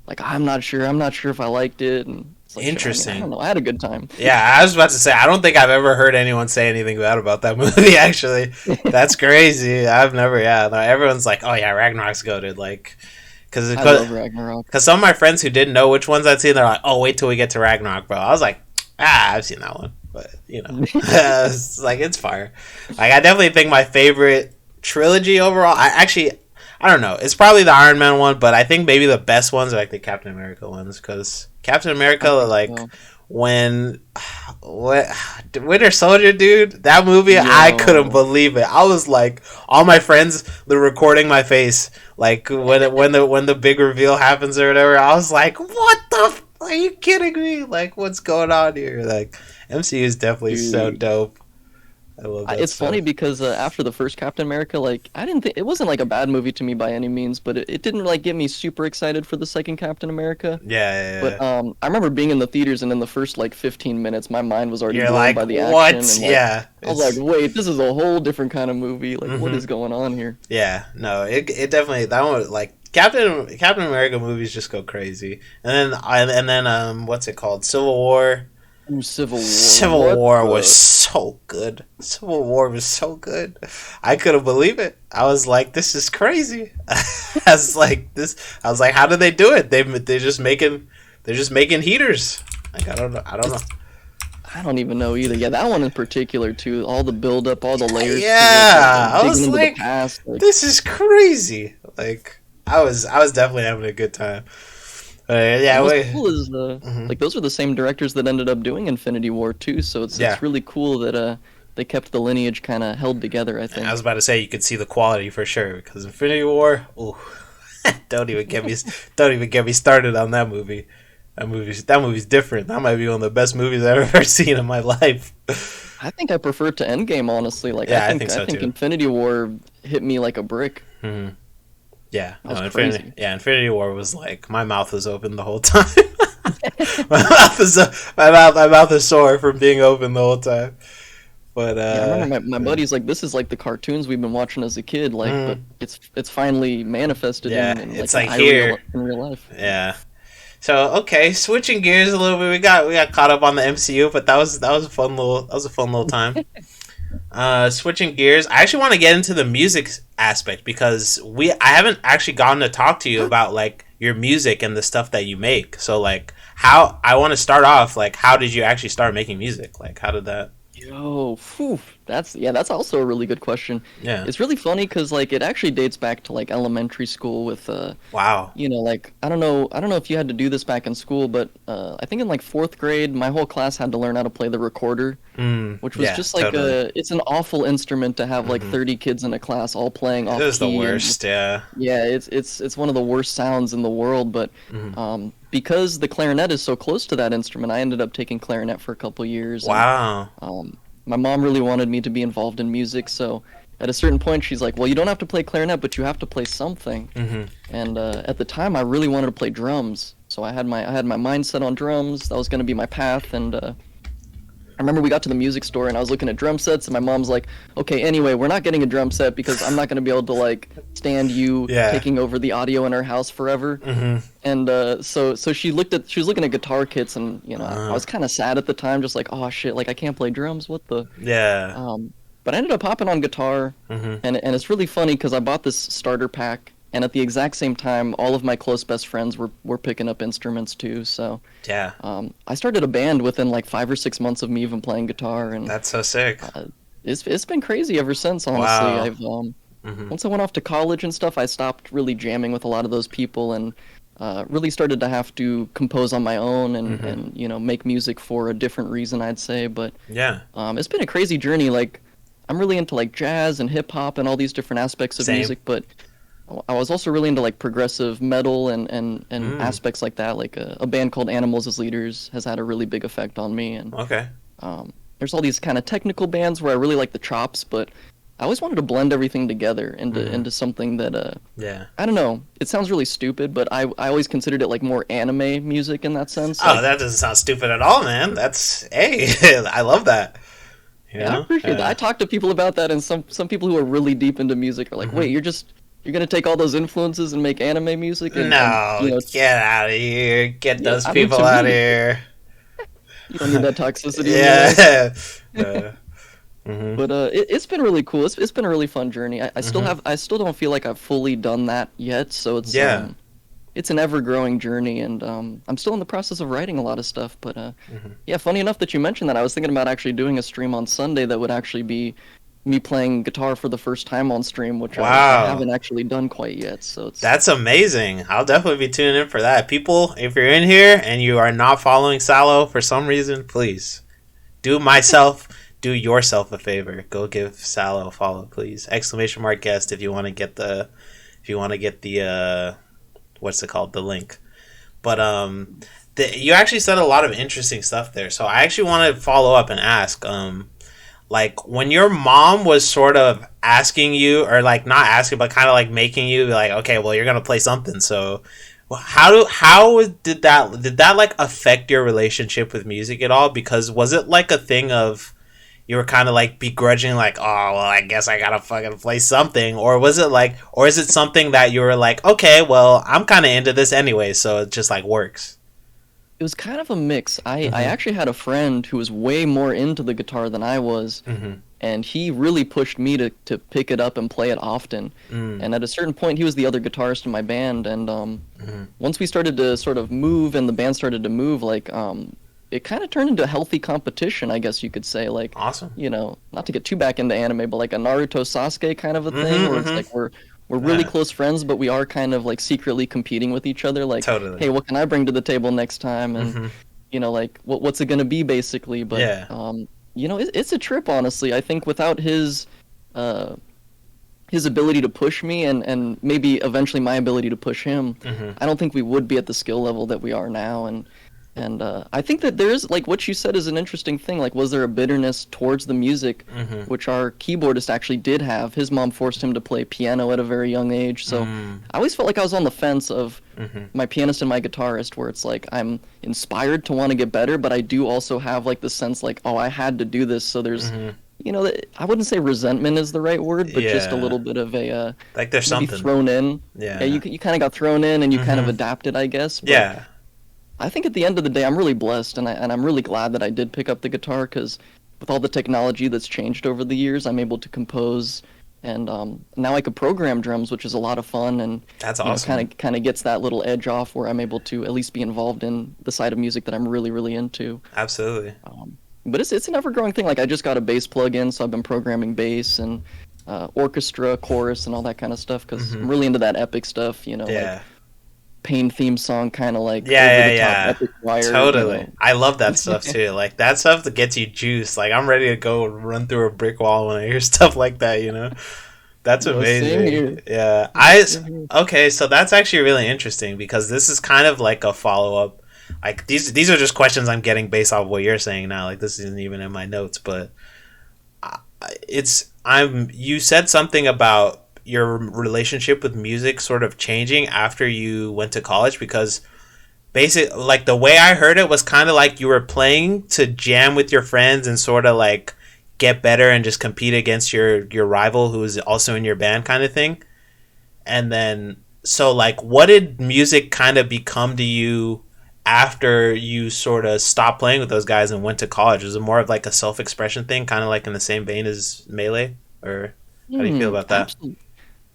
like, I'm not sure if I liked it. And it's like, interesting. I don't know. I had a good time. Yeah, I was about to say, I don't think I've ever heard anyone say anything bad about that movie, actually. That's crazy. I've never, yeah. No, everyone's like, oh, yeah, Ragnarok's goated. Like, I love Ragnarok. Because some of my friends who didn't know which ones I'd seen, they're like, oh, wait till we get to Ragnarok, bro. I was like, I've seen that one. But, it's like, it's fire. Like, I definitely think my favorite trilogy overall, I don't know. It's probably the Iron Man one, but I think maybe the best ones are like the Captain America ones. Because Captain America, like, when Winter Soldier, dude, that movie, I couldn't believe it. I was like, all my friends, they're recording my face. Like, when the big reveal happens or whatever, I was like, what the are you kidding me? Like, what's going on here? Like, MCU is definitely so dope. I love that. It's funny because after the first Captain America, like I didn't think it wasn't like a bad movie to me by any means, but it didn't like get me super excited for the second Captain America. Yeah. But I remember being in the theaters and in the first like 15 minutes, my mind was already blown like, by the action. What? And, like, yeah. I was like, wait, this is a whole different kind of movie. Like, what is going on here? Yeah. No, it definitely that one like Captain America movies just go crazy, and then what's it called? Civil War. Ooh, Civil War. Civil What War was the? so good. Civil War was so good. I couldn't believe it. I was like, this is crazy. I was like, this. I was like, how do they do it? They're just making heaters. Like I don't know. I don't know. I don't even know either. Yeah, that one in particular too. All the build up, all the layers to it, Yeah, I digging was into the like, past. Like, this is crazy. Like I was definitely having a good time. and Yeah, what's wait. cool is Hmm. like those are the same directors that ended up doing Infinity War too. So Yeah, it's really cool that they kept the lineage kind of held together. I I was think. about to say you could see the quality for sure because Infinity War. Ooh, don't even get me, don't even get me started on that movie. That movie's different. That might be one of the best movies I've ever seen in my life. I think I prefer it to Endgame honestly. Like Yeah, I think I so think too. Infinity War hit me like a brick. Hmm. Yeah, That no, was crazy. Infinity War was like my mouth was open the whole time. My mouth is sore from being open the whole time. But Yeah, I remember my yeah. buddy's like, this is like the cartoons we've been watching as a kid, like, but Mm, it's finally manifested yeah, in it's like an like here. in real life. Yeah. So okay, switching gears a little bit, we got caught up on the MCU, but that was a fun little time. Switching gears, I actually want to get into the music aspect because I haven't actually gotten to talk to you about like your music and the stuff that you make. So like, how I want to start off like, how did you actually start making music? Like, how did that? Yo, phew, that's also a really good question. Yeah. It's really funny because like it actually dates back to like elementary school with Wow. like I don't know if you had to do this back in school, but I think in like fourth grade, my whole class had to learn how to play the recorder, Mm, which was yeah. just like Totally. it's an awful instrument to have like Hmm. 30 kids in a class all playing It off was the key and worst. Yeah. yeah, it's one of the worst sounds in the world, but Hmm. because the clarinet is so close to that instrument, I ended up taking clarinet for a couple years, and Wow. um, my mom really wanted me to be involved in music, so at a certain point, she's like, "Well, you don't have to play clarinet, but you have to play something." Hmm. And at the time, I really wanted to play drums, so I had my mindset on drums. That was going to be my path, and I remember we got to the music store and I was looking at drum sets and my mom's like, "Okay, anyway, we're not getting a drum set because I'm not going to be able to like stand you Yeah. taking over the audio in our house forever." Hmm. And so she was looking at guitar kits and I Uh, was kind of sad at the time, just like, "Oh shit, like I can't play drums. What the?" yeah. Um, but I ended up hopping on guitar, Hmm. and it's really funny because I bought this starter pack, and at the exact same time, all of my close best friends were picking up instruments too. So Yeah. I started a band within like 5 or 6 months of me even playing guitar, and That's so sick. uh, it's been crazy ever since. Honestly, Wow. I've Hmm. once I went off to college and stuff, I stopped really jamming with a lot of those people and. Really started to have to compose on my own Hmm. and make music for a different reason, I'd say. But Yeah. it's been a crazy journey. Like, I'm really into like jazz and hip hop and all these different aspects of Same. music, but I was also really into like progressive metal and Mm. aspects like that. Like a band called Animals as Leaders has had a really big effect on me. And Okay. there's all these kind of technical bands where I really like the chops, but I always wanted to blend everything together Hmm. into something that Yeah. I don't know. It sounds really stupid, but I always considered it like more anime music in that sense. Oh, Like, that doesn't sound stupid at all, man. That's hey, I love that. You yeah, I know? appreciate that. I Yeah. talk to people about that, and some people who are really deep into music are like, Hmm. "Wait, you're gonna take all those influences and make anime music?" And No, get out of here. Get yeah, those I mean, people to out of me, here. you don't need that toxicity in your life. Yeah. uh, hmm. But it's been really cool. It's been a really fun journey. Hmm. I still don't feel like I've fully done that yet. So Yeah. it's an ever growing journey, and I'm still in the process of writing a lot of stuff. But Hmm. yeah, funny enough that you mentioned that. I was thinking about actually doing a stream on Sunday that would actually be me playing guitar for the first time on stream, which I Wow. haven't actually done quite yet. So it's That's amazing. I'll definitely be tuning in for that. People, if you're in here and you are not following Salo for some reason, please do yourself a favor. Go give Salo a follow, please. Exclamation mark guest if you want to get the what's it called, the link. But you actually said a lot of interesting stuff there. So I actually want to follow up and ask like when your mom was sort of asking you or like not asking but kind of like making you like, okay, well, you're going to play something. So how did that like affect your relationship with music at all? Because was it like a thing of you were kind of like begrudging like, oh well, I guess I gotta fucking play something, or was it like, or is it something that you were like, okay, well, I'm kind of into this anyway, so it just like works? It was kind of a mix. I Mm-hmm. actually had a friend who was way more into the guitar than I was, Mm-hmm. and he really pushed me to pick it up and play it often. Mm. And at a certain point, he was the other guitarist in my band, and Mm-hmm. once we started to sort of move and the band started to move, like it kind of turned into a healthy competition, I guess you could say. Like, Awesome. not to get too back into anime, but like a Naruto Sasuke kind of a thing, Mm-hmm. where it's like Mm-hmm. we're really Yeah. close friends, but we are kind of like secretly competing with each other. Like, Totally. hey, what can I bring to the table next time? And Mm-hmm. like what's it gonna be basically? But Yeah. it's a trip, honestly. I think without uh his ability to push me and maybe eventually my ability to push him, Mm-hmm. I don't think we would be at the skill level that we are now. And I think that there's like what you said is an interesting thing. Like, was there a bitterness towards the music, Mm-hmm. which our keyboardist actually did have? His mom forced him to play piano at a very young age, so Mm. I always felt like I was on the fence of Mm-hmm. my pianist and my guitarist, where it's like I'm inspired to want to get better, but I do also have like the sense like, oh, I had to do this. So there's, Mm-hmm. I wouldn't say resentment is the right word, but just a Yeah. little bit of a Like there's maybe something. thrown in. Yeah, Yeah. you kind of got thrown in and you kind of Mm-hmm. adapted, I guess. But Yeah. I think at the end of the day, I'm really blessed, and I'm really glad that I did pick up the guitar because with all the technology that's changed over the years, I'm able to compose, and now I could program drums, which is a lot of fun, and That's kind awesome. of gets that little edge off where I'm able to at least be involved in the side of music that I'm really really into. Absolutely. But it's an ever growing thing. Like I just got a bass plug-in, so I've been programming bass and orchestra, chorus, and all that kind of stuff because Mm-hmm. I'm really into that epic stuff. Like Yeah. Pain theme song, kind of like over Yeah, the yeah, top yeah. epic choir. Totally. I love that stuff too. Like that stuff that gets you juiced. Like I'm ready to go run through a brick wall when I hear stuff like that, you know? That's Same amazing. here. Yeah. Same here. Okay, so that's actually really interesting because this is kind of like a follow-up. Like these are just questions I'm getting based off what you're saying now. Like this isn't even in my notes, but I'm you said something about your relationship with music sort of changing after you went to college because basic like the way I heard it was kind of like you were playing to jam with your friends and sort of like get better and just compete against your rival who is also in your band kind of thing. And then so like what did music kind of become to you after you sort of stopped playing with those guys and went to college? Was it more of like a self-expression thing, kind of like in the same vein as Melee, or how do you feel about that? Absolutely.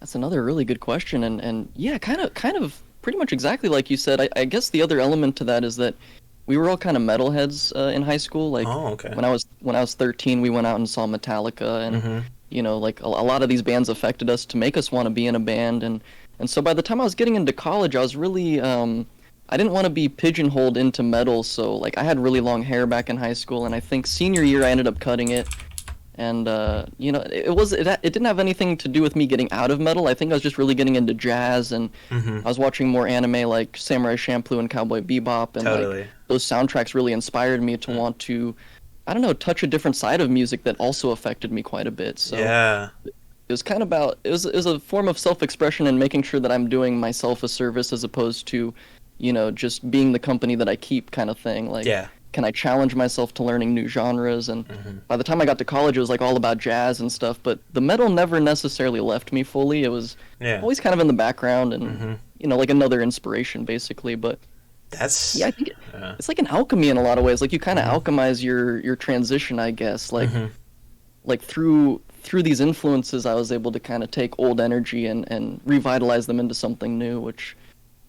That's another really good question, and yeah, kind of pretty much exactly like you said. I guess the other element to that is that we were all kind of metalheads in high school. Like Oh, okay. when I was 13, we went out and saw Metallica, and Mm-hmm. like a lot of these bands affected us to make us want to be in a band, and so by the time I was getting into college, I was really I didn't want to be pigeonholed into metal, so like I had really long hair back in high school, and I think senior year I ended up cutting it. And it didn't have anything to do with me getting out of metal. I think I was just really getting into jazz, and Mm-hmm. I was watching more anime like Samurai Champloo and Cowboy Bebop, and like Totally. those soundtracks really inspired me to want to, I don't know, touch a different side of music that also affected me quite a bit. So Yeah. it was kind of about it was a form of self-expression and making sure that I'm doing myself a service as opposed to, just being the company that I keep kind of thing. Like, Yeah. can I challenge myself to learning new genres? And Mm-hmm. by the time I got to college, it was like all about jazz and stuff. But the metal never necessarily left me fully. It was Yeah. always kind of in the background and Mm-hmm. like another inspiration basically. But yeah, I That's think yeah. it's like an alchemy in a lot of ways. Like you kind of Mm-hmm. alchemize your transition, I guess. Like Mm-hmm. through these influences, I was able to kind of take old energy and revitalize them into something new, which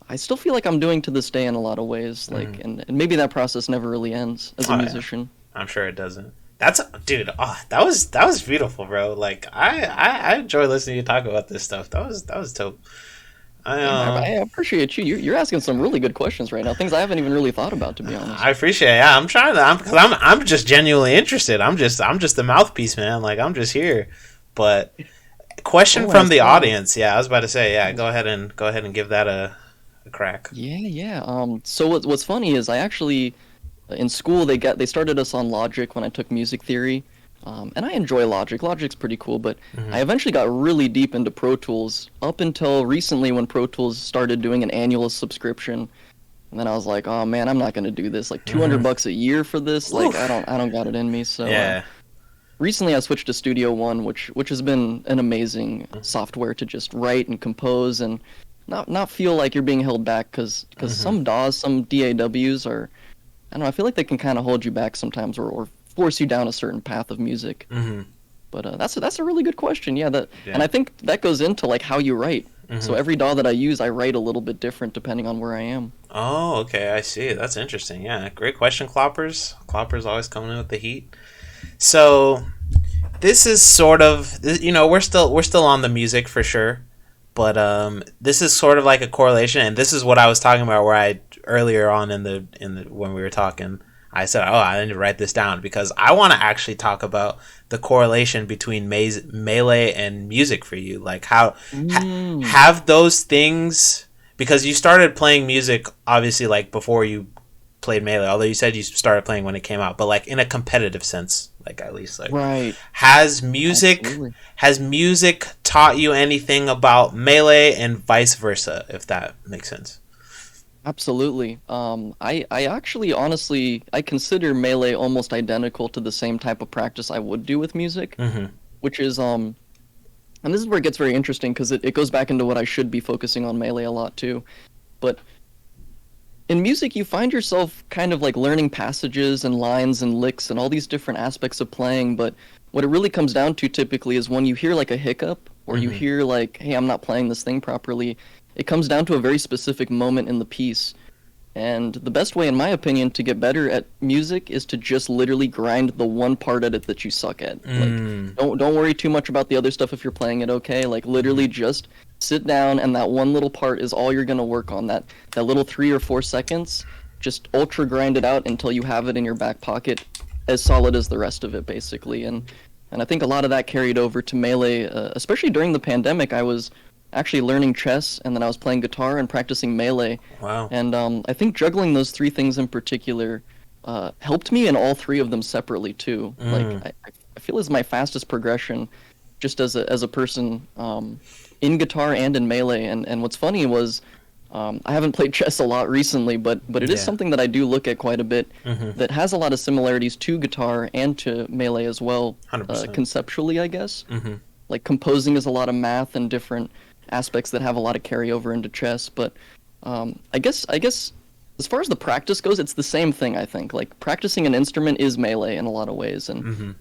I still feel like I'm doing to this day in a lot of ways. Like, Mm-hmm. and maybe that process never really ends as a Oh yeah. musician. I'm sure it doesn't. That's dude. Oh, that was beautiful, bro. Like I enjoy listening to you talk about this stuff. That was dope. I Yeah, I appreciate you. You're asking some really good questions right now. Things I haven't even really thought about, to be honest. I appreciate it. Yeah, I'm trying to. Because I'm just genuinely interested. I'm just the mouthpiece, man. Like I'm just here. But question Oh, and from as the far as audience. Yeah, I was about to say. Yeah, go ahead and give that a crack. yeah. So what's funny is I actually in school they started us on Logic when I took music theory, and I enjoy Logic. Logic's pretty cool, but Hmm. I eventually got really deep into Pro Tools up until recently when Pro Tools started doing an annual subscription. And then I was like, oh man, I'm not gonna do this. Like Hmm. $200 a year for this. Like Oof. I don't got it in me. So Yeah. recently I switched to Studio One, which has been an amazing software to just write and compose and not feel like you're being held back because Mm-hmm. some DAWs, some DAWs are, I don't know, I feel like they can kind of hold you back sometimes or force you down a certain path of music. Mm-hmm. But that's a really good question. Yeah, and Yeah. I think that goes into like how you write. Mm-hmm. So every DAW that I use, I write a little bit different depending on where I am. Oh, okay, I see. That's interesting. Yeah, great question, Cloppers. Cloppers always coming in with the heat. So this is sort of, we're still on the music for sure, but this is sort of like a correlation, and this is what I was talking about where I earlier on in the when we were talking, I said, oh, I need to write this down because I want to actually talk about the correlation between melee and music for you, like how Mm, have those things, because you started playing music obviously like before you played melee, although you said you started playing when it came out, but like in a competitive sense, like at least like right. has music Absolutely. has music taught you anything about melee and vice versa, if that makes sense. Absolutely. I actually honestly I consider melee almost identical to the same type of practice I would do with music, Mm-hmm. which is and this is where it gets very interesting because it goes back into what I should be focusing on melee a lot too. But in music, you find yourself kind of like learning passages and lines and licks and all these different aspects of playing. But what it really comes down to typically is when you hear like a hiccup or you Mm-hmm. hear like, hey, I'm not playing this thing properly, it comes down to a very specific moment in the piece. And the best way, in my opinion, to get better at music is to just literally grind the one part at it that you suck at. Like, Mm. don't worry too much about the other stuff if you're playing it okay. Like, literally just sit down, and that one little part is all you're gonna work on. That little 3 or 4 seconds, just ultra grind it out until you have it in your back pocket, as solid as the rest of it, basically. And I think a lot of that carried over to melee, especially during the pandemic. I was actually learning chess, and then I was playing guitar and practicing melee. Wow. And I think juggling those three things in particular helped me in all three of them separately too. Like Mm. I feel is my fastest progression, just as a person in guitar and in melee. And what's funny was I haven't played chess a lot recently, but it is Yeah. something that I do look at quite a bit. Mm-hmm. That has a lot of similarities to guitar and to melee as well, 100%. conceptually, I guess. Mm-hmm. Like composing is a lot of math and different aspects that have a lot of carryover into chess. But I guess as far as the practice goes, it's the same thing. I think like practicing an instrument is melee in a lot of ways, and Mm-hmm.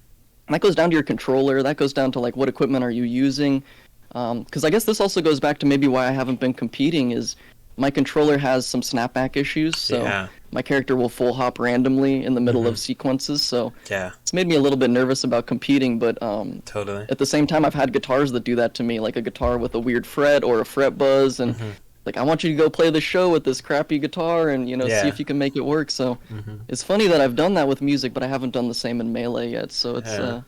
that goes down to your controller. That goes down to like what equipment are you using. Because I guess this also goes back to maybe why I haven't been competing is my controller has some snapback issues, so Yeah. my character will full hop randomly in the middle Mm-hmm. of sequences. So Yeah. it's made me a little bit nervous about competing, but Totally. at the same time, I've had guitars that do that to me, like a guitar with a weird fret or a fret buzz, and Mm-hmm. like I want you to go play the show with this crappy guitar and see Yeah. if you can make it work. So Mm-hmm. it's funny that I've done that with music, but I haven't done the same in melee yet. So it's Yeah.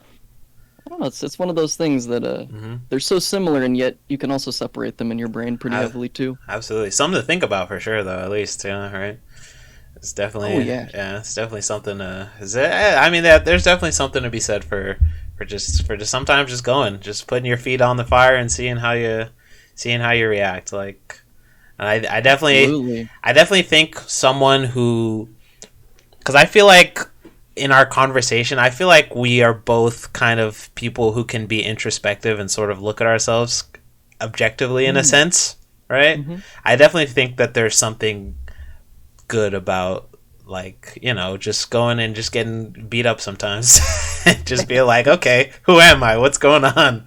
I don't know, it's one of those things that Mm-hmm. they're so similar and yet you can also separate them in your brain pretty I, heavily too. absolutely. Something to think about for sure, though. At least, right? It's Oh definitely, yeah. yeah. It's definitely something. I mean, that there's definitely something to be said for just sometimes just going, just putting your feet on the fire and seeing how you react. Like, and Absolutely. I definitely think someone who, because I feel like in our conversation, I feel like we are both kind of people who can be introspective and sort of look at ourselves objectively in a Mm. sense, right? Hmm. I definitely think that there's something good about like just going and just getting beat up sometimes and just be like, okay, who am I, what's going on,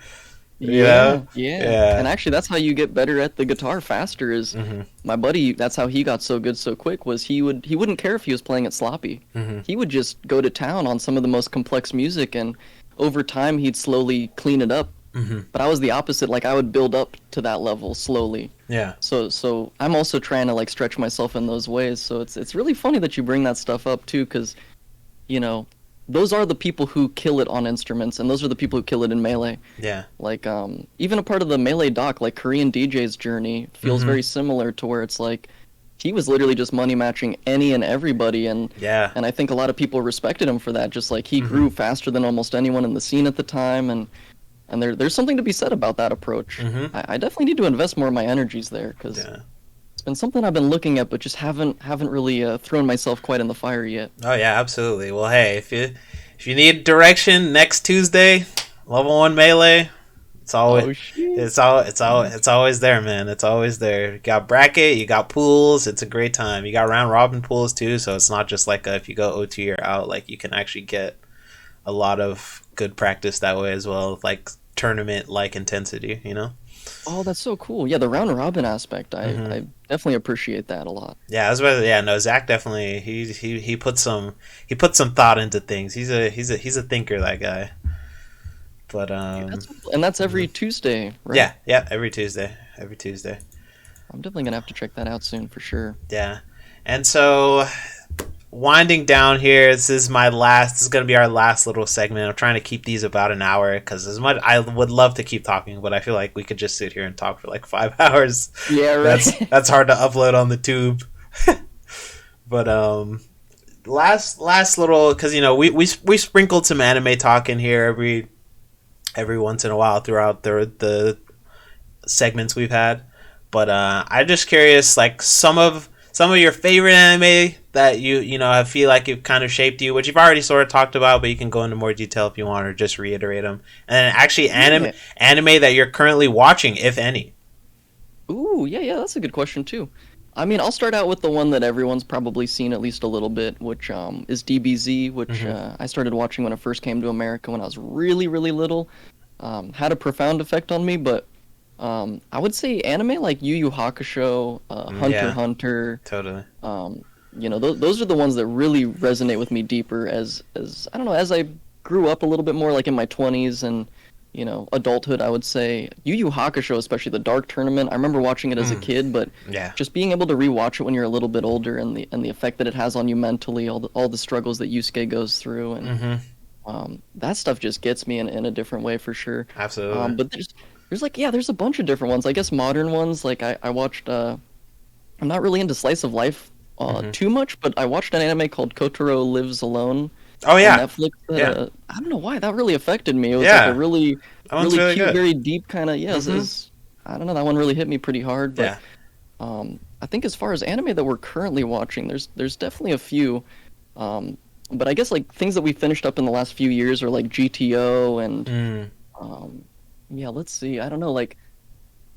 Yeah, yeah. yeah. And actually that's how you get better at the guitar faster is Hmm. my buddy, that's how he got so good so quick was he wouldn't care if he was playing it sloppy. Hmm. He would just go to town on some of the most complex music and over time he'd slowly clean it up. Hmm. But I was the opposite, like I would build up to that level slowly. Yeah. So I'm also trying to like stretch myself in those ways. So it's really funny that you bring that stuff up too cuz you know, those are the people who kill it on instruments and those are the people who kill it in melee. Yeah. Like even a part of the melee doc, like Korean DJ's journey feels Mhm. very similar to where it's like he was literally just money matching any and everybody Yeah. and I think a lot of people respected him for that. Just like he Mhm. grew faster than almost anyone in the scene at the time and there's something to be said about that approach. Hmm. I definitely need to invest more of my energies there because Yeah. it's been something I've been looking at, but just haven't really thrown myself quite in the fire yet. Oh yeah, absolutely. Well, hey, if you need direction next Tuesday, level 1 melee, It's always Oh shit. it's always there, man. It's always there. You got bracket, you got pools. It's a great time. You got round robin pools too, so it's not just like if you go OT or out. Like you can actually get a lot of good practice that way as well, like tournament like intensity. You know. Oh, that's so cool. Yeah, the round robin aspect, Hmm. I definitely appreciate that a lot. Yeah, I was about to, yeah, no, Zach definitely he put some thought into things. He's a thinker, that guy. But Yeah, and that's mhm. every Tuesday, right? Yeah, yeah, every Tuesday. I'm definitely gonna have to check that out soon for sure. Yeah, and so winding down here, this is my last. This is gonna be our last little segment. I'm trying to keep these about an hour because as much I would love to keep talking, but I feel like we could just sit here and talk for like 5 hours. Yeah, right. That's hard to upload on the tube. But last little because we sprinkled some anime talk in here every once in a while throughout the segments we've had. But I'm just curious, like some of your favorite anime that I feel like it kind of shaped you, which you've already sort of talked about, but you can go into more detail if you want, or just reiterate them. And then actually Yeah. anime that you're currently watching, if any. Ooh, yeah, that's a good question too. I mean, I'll start out with the one that everyone's probably seen at least a little bit, which is DBZ, which Hmm. I started watching when I first came to America when I was really, really little. Had a profound effect on me, but I would say anime like Yu Yu Hakusho, Hunter x Yeah, Hunter, totally. um, those are the ones that really resonate with me deeper as I don't know, as I grew up a little bit more like in my 20s and adulthood, I would say Yu Yu Hakusho, especially the Dark Tournament. I remember watching it as a Mm, kid, but yeah. just being able to rewatch it when you're a little bit older and the effect that it has on you mentally, all the struggles that Yusuke goes through, and Hmm. that stuff just gets me in a different way for sure. Absolutely. But there's like there's a bunch of different ones. I guess modern ones like I watched. I'm not really into slice of life Hmm. too much, but I watched an anime called Kotaro Lives Alone Oh on yeah, Netflix that yeah, I don't know why that really affected me. It was like a yeah. really That one's really really cute, good. very deep kind of Hmm. I don't know, that one really hit me pretty hard, but Yeah. I think as far as anime that we're currently watching, there's definitely a few. But I guess like things that we finished up in the last few years are like GTO and Mm. um yeah, let's see. I don't know, like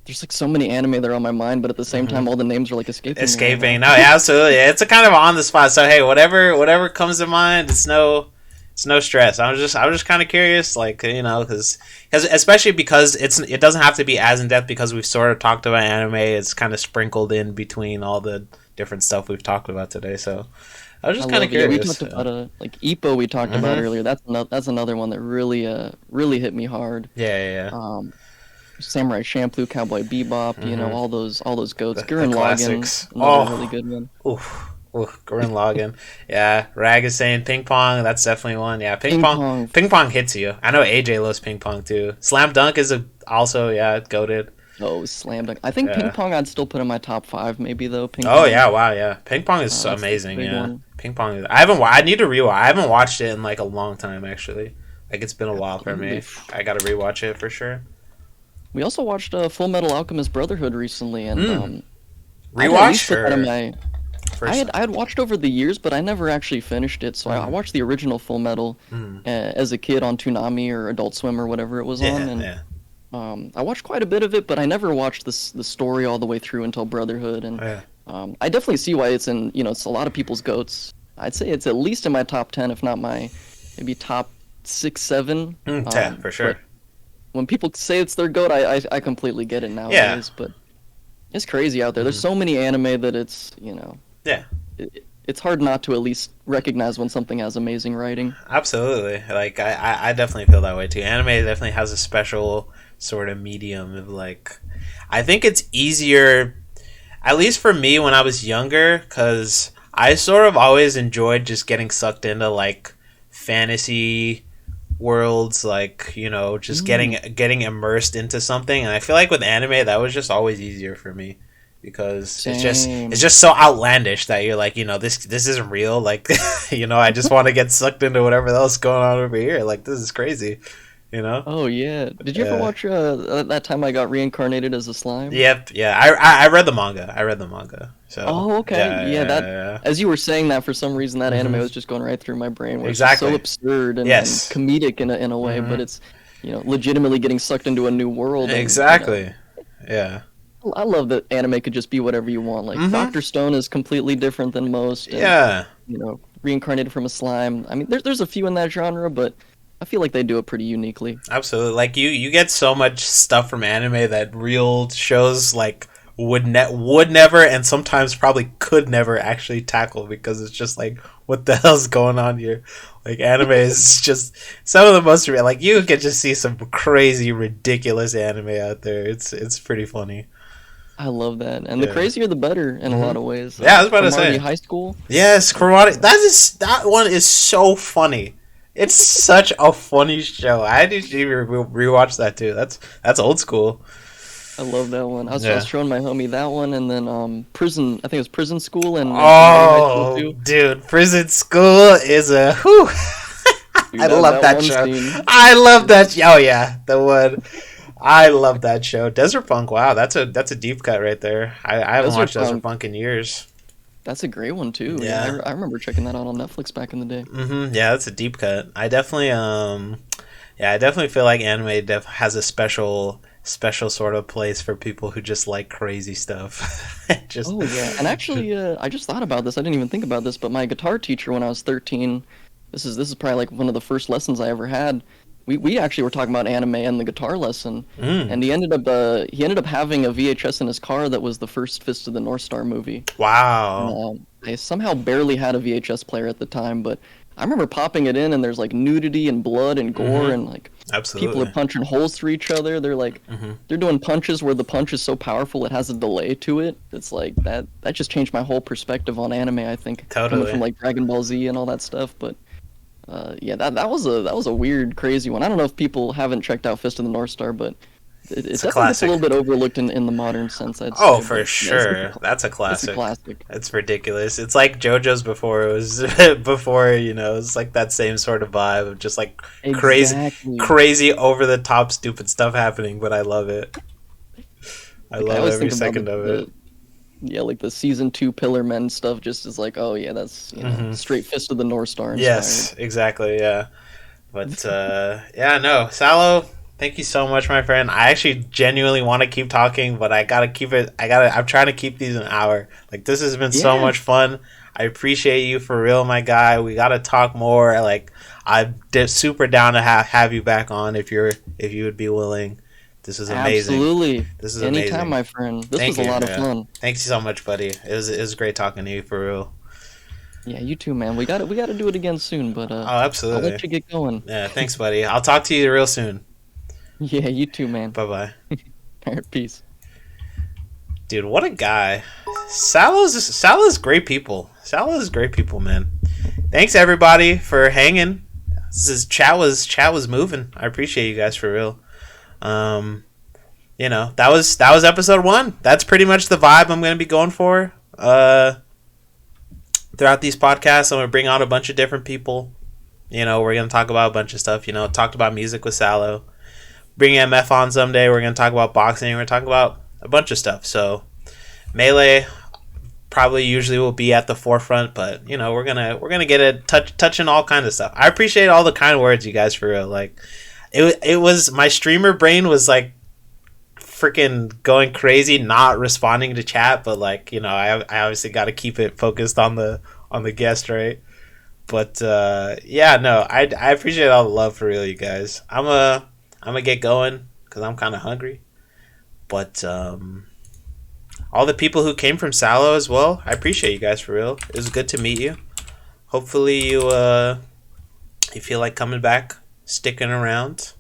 there's like so many anime that are on my mind, but at the same Hmm. time all the names are like escaping me right Escaping. now. No, yeah, absolutely. It's a kind of on the spot. So hey, whatever comes to mind, it's no stress. I was just kind of curious, like because especially because it doesn't have to be as in depth because we've sort of talked about anime. It's kind of sprinkled in between all the different stuff we've talked about today. So I was I just kind of love it. Yeah, we curious. talked about like Ippo we talked about Mm-hmm. earlier. That's another one that really hit me hard. Yeah, yeah, Um Samurai Champloo, Cowboy Bebop, yeah. Mm-hmm. all those goats. The Gurren Lagann, classics. another really Oh, good one. oof. Oof, Gurren Lagann. Yeah, Rag is saying ping pong. That's definitely one. Yeah, ping Ping pong. pong. Ping pong hits you. I know AJ loves ping pong too. Slam dunk is also goaded. Oh, slam dunk. I think ping Yeah. pong I'd still put in my top five, maybe though. Ping Oh pong. yeah, wow, yeah. Ping pong is so That's a amazing. big Yeah, one. ping pong. I haven't. I need to rewatch. I haven't watched it in like a long time actually. Like it's been a while for Absolutely. me. I gotta rewatch it for sure. We also watched Full Metal Alchemist Brotherhood recently, and Hmm. I'd at least Rewatch put that in or my. first time? I had watched over the years, but I never actually finished it. So I Hmm. watched the original Full Metal Hmm. as a kid on Toonami or Adult Swim or whatever it was on, Yeah, and yeah, I watched quite a bit of it, but I never watched the story all the way through until Brotherhood, and yeah. I definitely see why it's in it's a lot of people's goats. I'd say it's at least in my top 10, if not my maybe top 6, 7. Yeah, for But sure. when people say it's their goat, I completely get it Yeah. nowadays. But it's crazy out there. There's Hmm. so many anime that it's Yeah. it's hard not to at least recognize when something has amazing writing. Absolutely. Like I definitely feel that way too. Anime definitely has a special sort of medium of like I think it's easier at least for me when I was younger cuz I sort of always enjoyed just getting sucked into like fantasy worlds like, just getting Mm, getting immersed into something and I feel like with anime that was just always easier for me because it's same. just so outlandish that you're like this isn't real like I just want to get sucked into whatever else going on over here like this is crazy you know Oh yeah. Did you ever yeah watch that time I got reincarnated as a slime? yep yeah I read the manga so Oh, okay. yeah Yeah, that yeah as you were saying that for some reason that yeah anime hmm was just going right through my brain where it's just so exactly absurd and yes comedic in a way, but hmm it's legitimately getting sucked into a new world. And Exactly. Yeah. I love that anime could just be whatever you want. Like Mm-hmm. Doctor Stone is completely different than most, and Yeah. reincarnated from a slime. I mean, there's a few in that genre, but I feel like they do it pretty uniquely. Absolutely. Like you get so much stuff from anime that real shows like would never and sometimes probably could never actually tackle because it's just like what the hell's going on here? Like anime is just some of the most like you can just see some crazy ridiculous anime out there. It's pretty funny. I love that, and the Yeah. crazier the better in a lot of ways. Yeah, I was about to Cromartie say. High School. Yes, karate. That one is so funny. It's such a funny show. I need to rewatch that too. That's old school. I love that one. I Yeah. was showing my homie that one, and then Prison. I think it was Prison School and Cromartie High School Oh, too. dude, Prison School is a whew. Dude, I love that one show. scene. I love that. Oh yeah, the one. I love that show. Desert Punk. Wow, that's a deep cut right there. I haven't Desert watched Desert Punk. Punk in years. That's a great one too. Yeah. I remember checking that out on Netflix back in the day. Yeah, that's a deep cut. I definitely yeah, I definitely feel like anime has a special sort of place for people who just like crazy stuff. Just Oh yeah, and actually, I just thought about this. I didn't even think about this, but my guitar teacher when I was 13, this is probably like one of the first lessons I ever had. We actually were talking about anime and the guitar lesson, and he ended up having a VHS in his car that was the first Fist of the North Star movie. wow. I somehow barely had a VHS player at the time, but I remember popping it in, and there's like nudity and blood and gore, and like Absolutely. people are punching holes through each other. They're like, they're doing punches where the punch is so powerful it has a delay to it. It's like that just changed my whole perspective on anime. I think Totally. coming from like Dragon Ball Z and all that stuff, but. Yeah, that was a weird, crazy one. I don't know if people haven't checked out Fist of the North Star, but it It's a definitely gets a classic. little bit overlooked in the modern sense. I'd say. Oh, But, for yeah, sure. That's a it's a classic. classic. It's ridiculous. It's like JoJo's before it was before, it's like that same sort of vibe of just like Exactly. crazy over the top stupid stuff happening, but I love it. I Like, love always every think about second of it. Yeah, like the season 2 Pillar Men stuff just is like, oh yeah, that's straight Fist of the North Star inspired. Yes, exactly, yeah. But yeah, no, Salo, thank you so much, my friend. I actually genuinely want to keep talking, but I gotta keep it. I'm trying to keep these an hour. Like this has been so Yeah. much fun. I appreciate you for real, my guy. We gotta talk more. Like I'm super down to have you back on if you would be willing. This is amazing. Absolutely. This is Anytime, amazing. my friend. This Thank was a you, lot of yeah. fun. Thanks so much, buddy. It was great talking to you for real. Yeah, you too, man. We got to do it again soon, but Oh, I'll absolutely. let you get going. Yeah, thanks, buddy. I'll talk to you real soon. Yeah, you too, man. Bye bye. All right, peace. Dude, what a guy. Salah's great people. Salah's great people, man. Thanks everybody for hanging. Chat was moving. I appreciate you guys for real. That was episode 1. That's pretty much the vibe I'm gonna be going for. Throughout these podcasts, I'm gonna bring on a bunch of different people. We're gonna talk about a bunch of stuff. Talked about music with Salo. Bring MF on someday. We're gonna talk about boxing. We're gonna talk about a bunch of stuff. So Melee probably usually will be at the forefront, but we're gonna get it touching all kinds of stuff. I appreciate all the kind words, you guys, for real. Like it was my streamer brain was like freaking going crazy, not responding to chat, but like I obviously got to keep it focused on the guest, right? But yeah, no, I appreciate all the love for real, you guys. I'm gonna get going because I'm kind of hungry. But all the people who came from Salo as well, I appreciate you guys for real. It was good to meet you. Hopefully you feel like coming back, sticking around.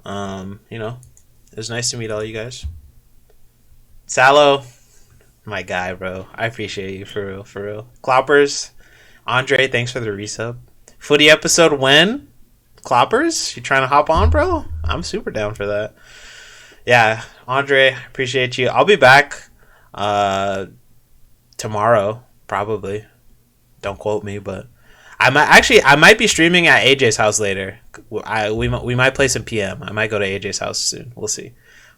It was nice to meet all you guys. Salo, my guy, bro. I appreciate you for real, for real. Cloppers, Andre, thanks for the resub. Footy episode when? Cloppers, you trying to hop on, bro? I'm super down for that. Yeah, Andre, appreciate you. I'll be back tomorrow, probably. Don't quote me, but I might be streaming at AJ's house later. We might play some PM. I might go to AJ's house soon. We'll see.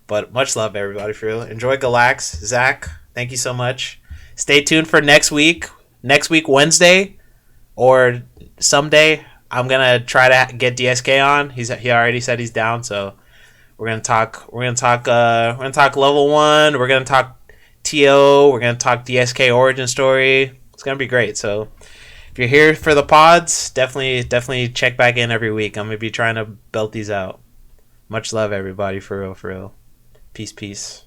But much love, everybody, for real. Enjoy Galax. Zach, thank you so much. Stay tuned for next week. Next week, Wednesday, or someday. I'm gonna try to get DSK on. He already said he's down, so we're gonna talk. We're gonna talk level 1. We're gonna talk TO. We're gonna talk DSK origin story. It's gonna be great. So if you're here for the pods, definitely check back in every week. I'm gonna be trying to belt these out. Much love, everybody. For real, for real. Peace, peace.